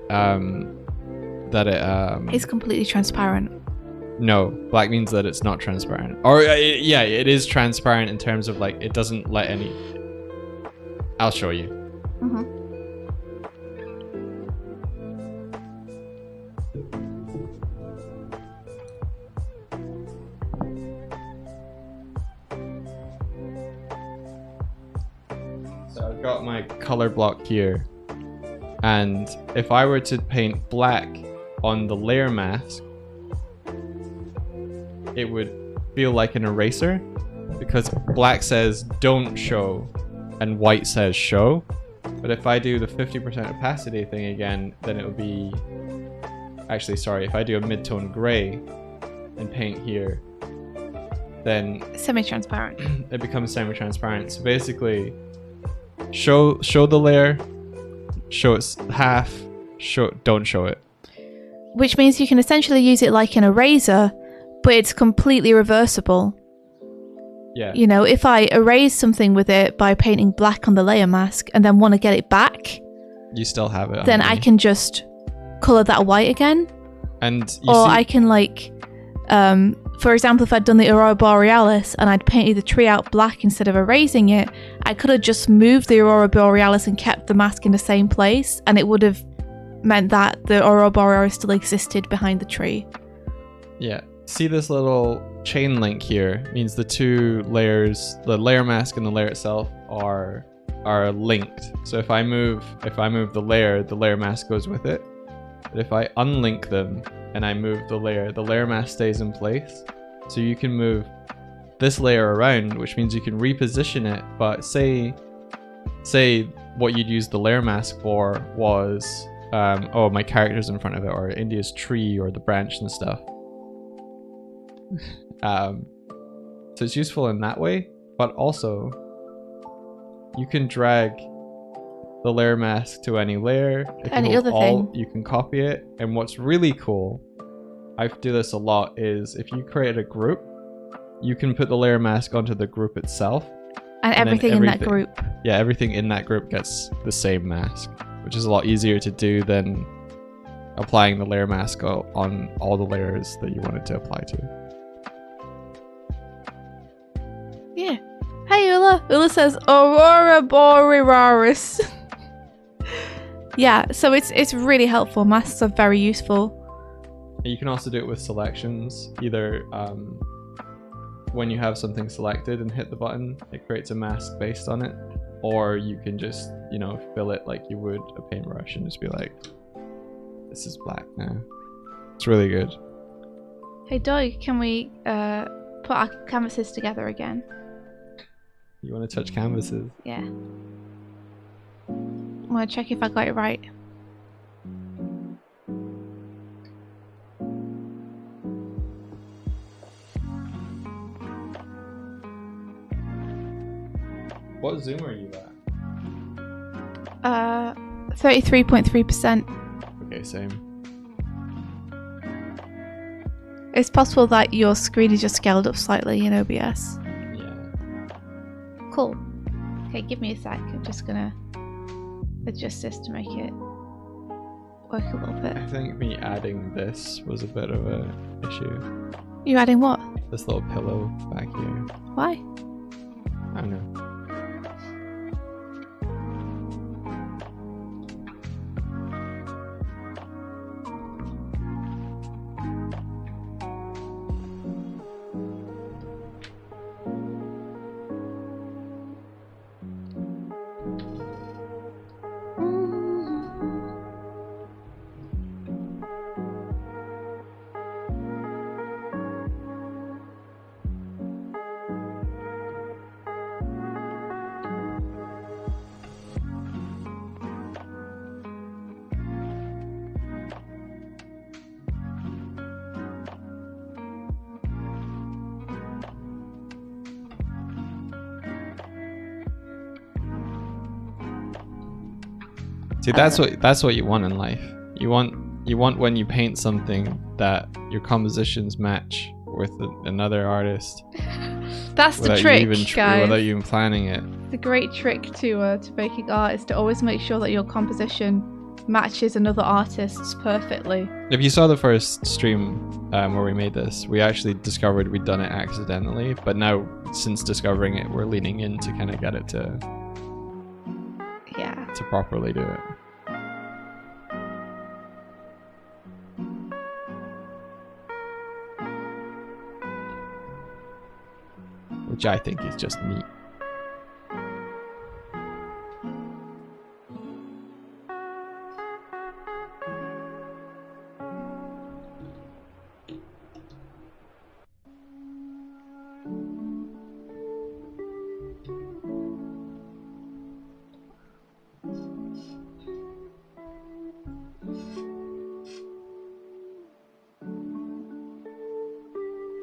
Speaker 1: It's completely transparent.
Speaker 2: No, black means that it's not transparent. Or yeah, it is transparent in terms of like it doesn't let any. I'll show you. So I've got my color block here, and if I were to paint black on the layer mask, it would feel like an eraser because black says don't show and white says show. But if I do the 50% opacity thing again, then it would be... Actually, sorry, if I do a mid-tone gray and paint here, then...
Speaker 1: Semi-transparent.
Speaker 2: It becomes semi-transparent. So basically, show the layer, show its half, don't show it.
Speaker 1: Which means you can essentially use it like an eraser, but it's completely reversible.
Speaker 2: Yeah.
Speaker 1: You know, if I erase something with it by painting black on the layer mask and then want to get it back,
Speaker 2: you still have it.
Speaker 1: then I can just color that white again.
Speaker 2: And
Speaker 1: I can like for example, if I'd done the Aurora Borealis and I'd painted the tree out black instead of erasing it, I could have just moved the Aurora Borealis and kept the mask in the same place, and it would have meant that the Aurora Borealis still existed behind the tree.
Speaker 2: Yeah. See this little chain link here? It means the two layers, the layer mask and the layer itself, are linked. So if I move the layer mask goes with it. But if I unlink them and I move the layer mask stays in place. So you can move this layer around, which means you can reposition it. But say what you'd use the layer mask for was, oh, my character's in front of it, or India's tree, or the branch and stuff. So it's useful in that way, but also you can drag the layer mask to any layer.
Speaker 1: Any other thing.
Speaker 2: You can copy it, and what's really cool, I do this a lot, is if you create a group, you can put the layer mask onto the group itself.
Speaker 1: And everything in that group.
Speaker 2: Yeah, everything in that group gets the same mask, which is a lot easier to do than applying the layer mask on all the layers that you wanted to apply to.
Speaker 1: Yeah. Hey, Ula. Ula says Aurora Borealis. Yeah, so it's really helpful. Masks are very useful.
Speaker 2: You can also do it with selections. Either when you have something selected and hit the button, it creates a mask based on it. Or you can just, fill it like you would a paintbrush and just be like, this is black now. It's really good.
Speaker 1: Hey, Doig, can we put our canvases together again?
Speaker 2: You want to touch canvases?
Speaker 1: Yeah. I want to check if I got it right.
Speaker 2: What zoom are you
Speaker 1: at? 33.3%.
Speaker 2: Okay, same.
Speaker 1: It's possible that your screen is just scaled up slightly in OBS.
Speaker 2: Yeah.
Speaker 1: Cool. Okay, give me a sec. I'm just gonna adjust this to make it work a little bit.
Speaker 2: I think me adding this was a bit of a issue.
Speaker 1: You adding what?
Speaker 2: This little pillow back here.
Speaker 1: Why?
Speaker 2: I don't know. See, that's what you want in life. You want when you paint something that your compositions match with another artist.
Speaker 1: That's the trick, guys.
Speaker 2: Without you even planning it.
Speaker 1: The great trick to making art is to always make sure that your composition matches another artist's perfectly.
Speaker 2: If you saw the first stream where we made this, we actually discovered we'd done it accidentally, but now since discovering it, we're leaning in to kind of get it to properly do it. Which I think is just neat.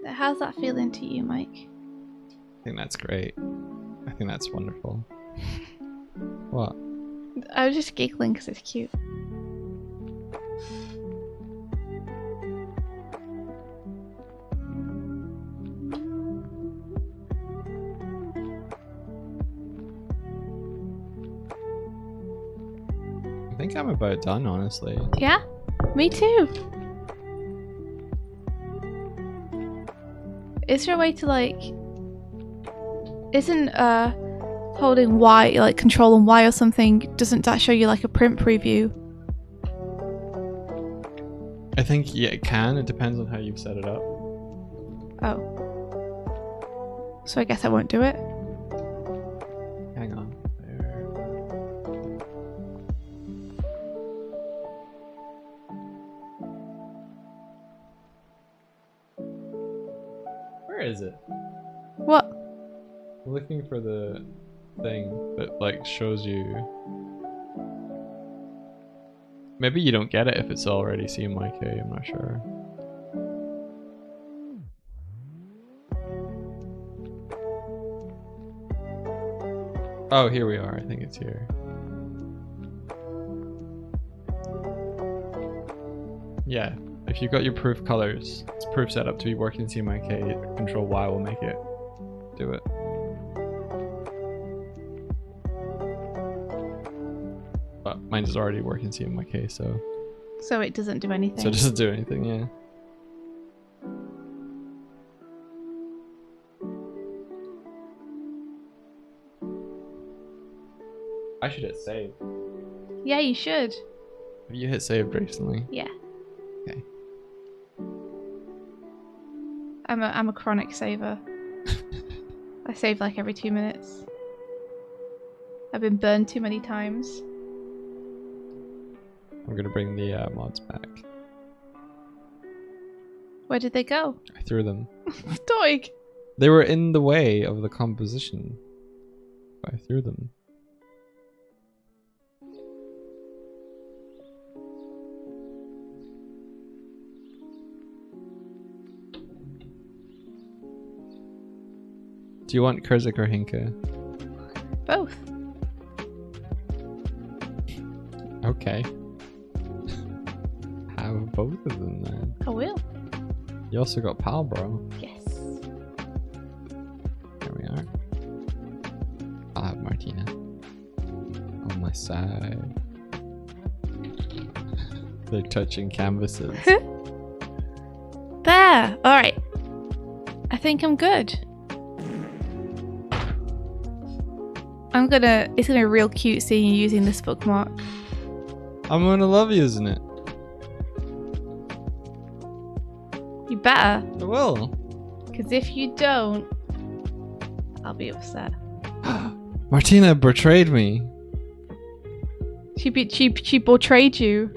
Speaker 1: How's that feeling to you, Mike?
Speaker 2: I think that's great. I think that's wonderful. What?
Speaker 1: I was just giggling because it's cute.
Speaker 2: I think I'm about done, honestly.
Speaker 1: Yeah? Me too. Is there a way to like? Isn't holding Y, like control and Y or something? Doesn't that show you like a print preview?
Speaker 2: I think yeah, it can. It depends on how you've set it up.
Speaker 1: Oh. So I guess I won't do it.
Speaker 2: Hang on. There. Where is it?
Speaker 1: What?
Speaker 2: I'm looking for the thing that like shows you. Maybe you don't get it if it's already CMYK, I'm not sure. Oh, here we are. I think it's here. Yeah, if you've got your proof colors, it's proof set up to be working in CMYK, Control Y will make it do it. But mine is already working CMYK, so
Speaker 1: So it doesn't do anything.
Speaker 2: it doesn't do anything, yeah. I should hit save.
Speaker 1: Yeah, you should.
Speaker 2: Have you hit save recently?
Speaker 1: Yeah.
Speaker 2: Okay.
Speaker 1: I'm a chronic saver. I save like every 2 minutes. I've been burned too many times.
Speaker 2: I'm gonna bring the mods back.
Speaker 1: Where did they go?
Speaker 2: I threw them.
Speaker 1: Doig!
Speaker 2: They were in the way of the composition. I threw them. Do you want Kurzik or Hinka?
Speaker 1: Both.
Speaker 2: Okay. Have both of them then.
Speaker 1: I will.
Speaker 2: You also got Pal Bro.
Speaker 1: Yes.
Speaker 2: There we are. I'll have Martina on my side. They're touching canvases.
Speaker 1: There! Alright. I think I'm good. It's gonna be real cute seeing you using this bookmark.
Speaker 2: I'm gonna love using it.
Speaker 1: You better.
Speaker 2: I will.
Speaker 1: Because if you don't, I'll be upset.
Speaker 2: Martina betrayed me.
Speaker 1: She betrayed you.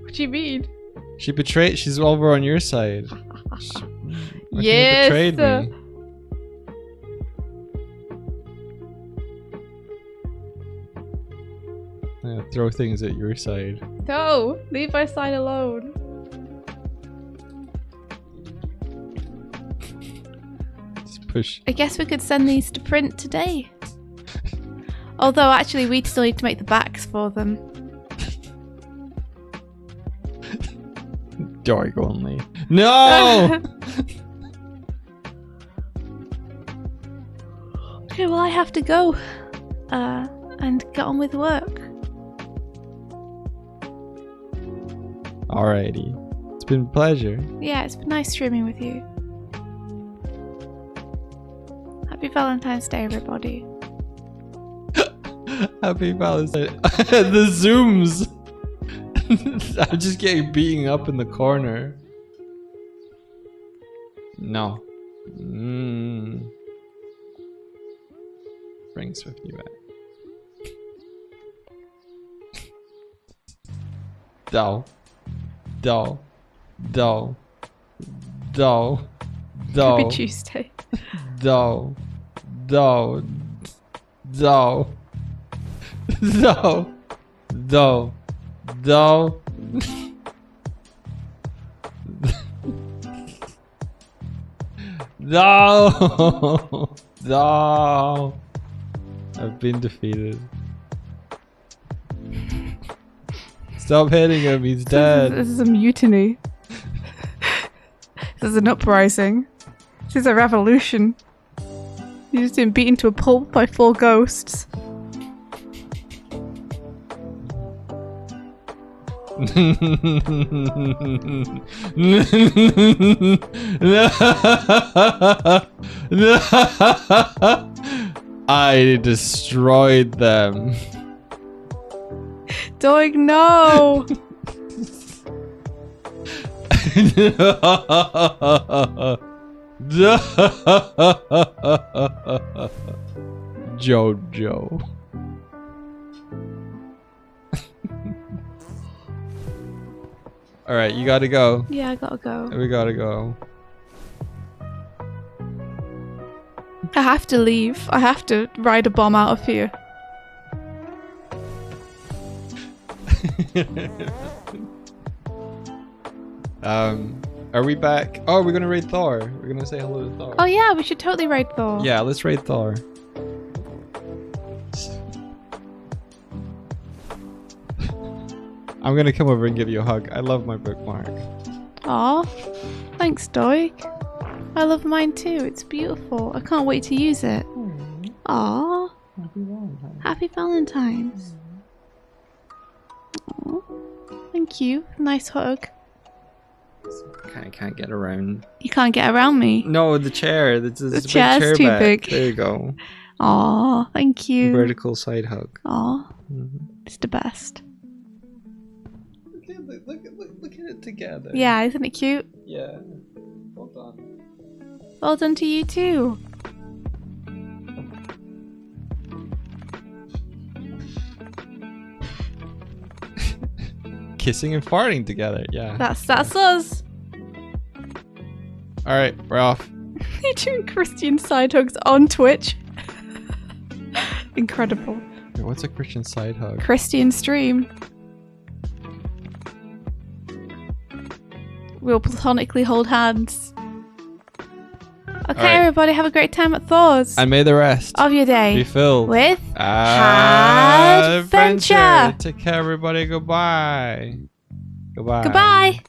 Speaker 1: What do you mean?
Speaker 2: She's over on your side. Martina
Speaker 1: Yes.
Speaker 2: betrayed me. I'm gonna throw things at your side.
Speaker 1: No, leave my side alone.
Speaker 2: Just push.
Speaker 1: I guess we could send these to print today. Although actually we still need to make the backs for them.
Speaker 2: Doig only. No!
Speaker 1: Okay, well I have to go. And get on with work.
Speaker 2: Alrighty. It's been a pleasure.
Speaker 1: Yeah, it's been nice streaming with you. Happy Valentine's Day, everybody.
Speaker 2: Happy Valentine's Day. The zooms! I'm just getting beaten up in the corner. No. Bring Swifty back. Do. Do. Do. Do.
Speaker 1: Happy
Speaker 2: Do.
Speaker 1: Tuesday.
Speaker 2: Do. Do. Do. Do. Do. Do. No! No! I've been defeated. Stop hitting him, he's dead.
Speaker 1: This is a mutiny. This is an uprising. This is a revolution. You've just been beaten to a pulp by 4 ghosts.
Speaker 2: I destroyed them.
Speaker 1: Doig, no.
Speaker 2: Jojo. All right, you gotta go.
Speaker 1: Yeah, I gotta go.
Speaker 2: We gotta go.
Speaker 1: I have to leave. I have to ride a bomb out of here.
Speaker 2: Are we back? Oh, we're gonna raid Thor. We're gonna say hello to Thor.
Speaker 1: Oh yeah, we should totally raid Thor.
Speaker 2: Yeah, let's raid Thor. I'm gonna come over and give you a hug. I love my bookmark.
Speaker 1: Aw, thanks, Doig. I love mine too. It's beautiful. I can't wait to use it. Aw, happy Valentine's. Aw, thank you. Nice hug.
Speaker 2: Can't get around.
Speaker 1: You can't get around me.
Speaker 2: No, the chair. There's a big
Speaker 1: chair's
Speaker 2: chair
Speaker 1: too
Speaker 2: back.
Speaker 1: big.
Speaker 2: There you go.
Speaker 1: Aw, thank you.
Speaker 2: Vertical side hug.
Speaker 1: Aw, it's the best.
Speaker 2: Look at it together.
Speaker 1: Yeah, isn't it cute?
Speaker 2: Yeah. Well done.
Speaker 1: Well done to you too.
Speaker 2: Kissing and farting together. Yeah.
Speaker 1: That's us.
Speaker 2: All right, we're off.
Speaker 1: You're doing Christian side hugs on Twitch. Incredible.
Speaker 2: Wait, what's a Christian side hug?
Speaker 1: Christian stream. We'll platonically hold hands. Okay,
Speaker 2: right.
Speaker 1: everybody, have a great time at Thor's.
Speaker 2: And may the rest
Speaker 1: Of your day.
Speaker 2: be filled
Speaker 1: With
Speaker 2: adventure.
Speaker 1: adventure.
Speaker 2: Take care, everybody. Goodbye. Goodbye.
Speaker 1: Goodbye.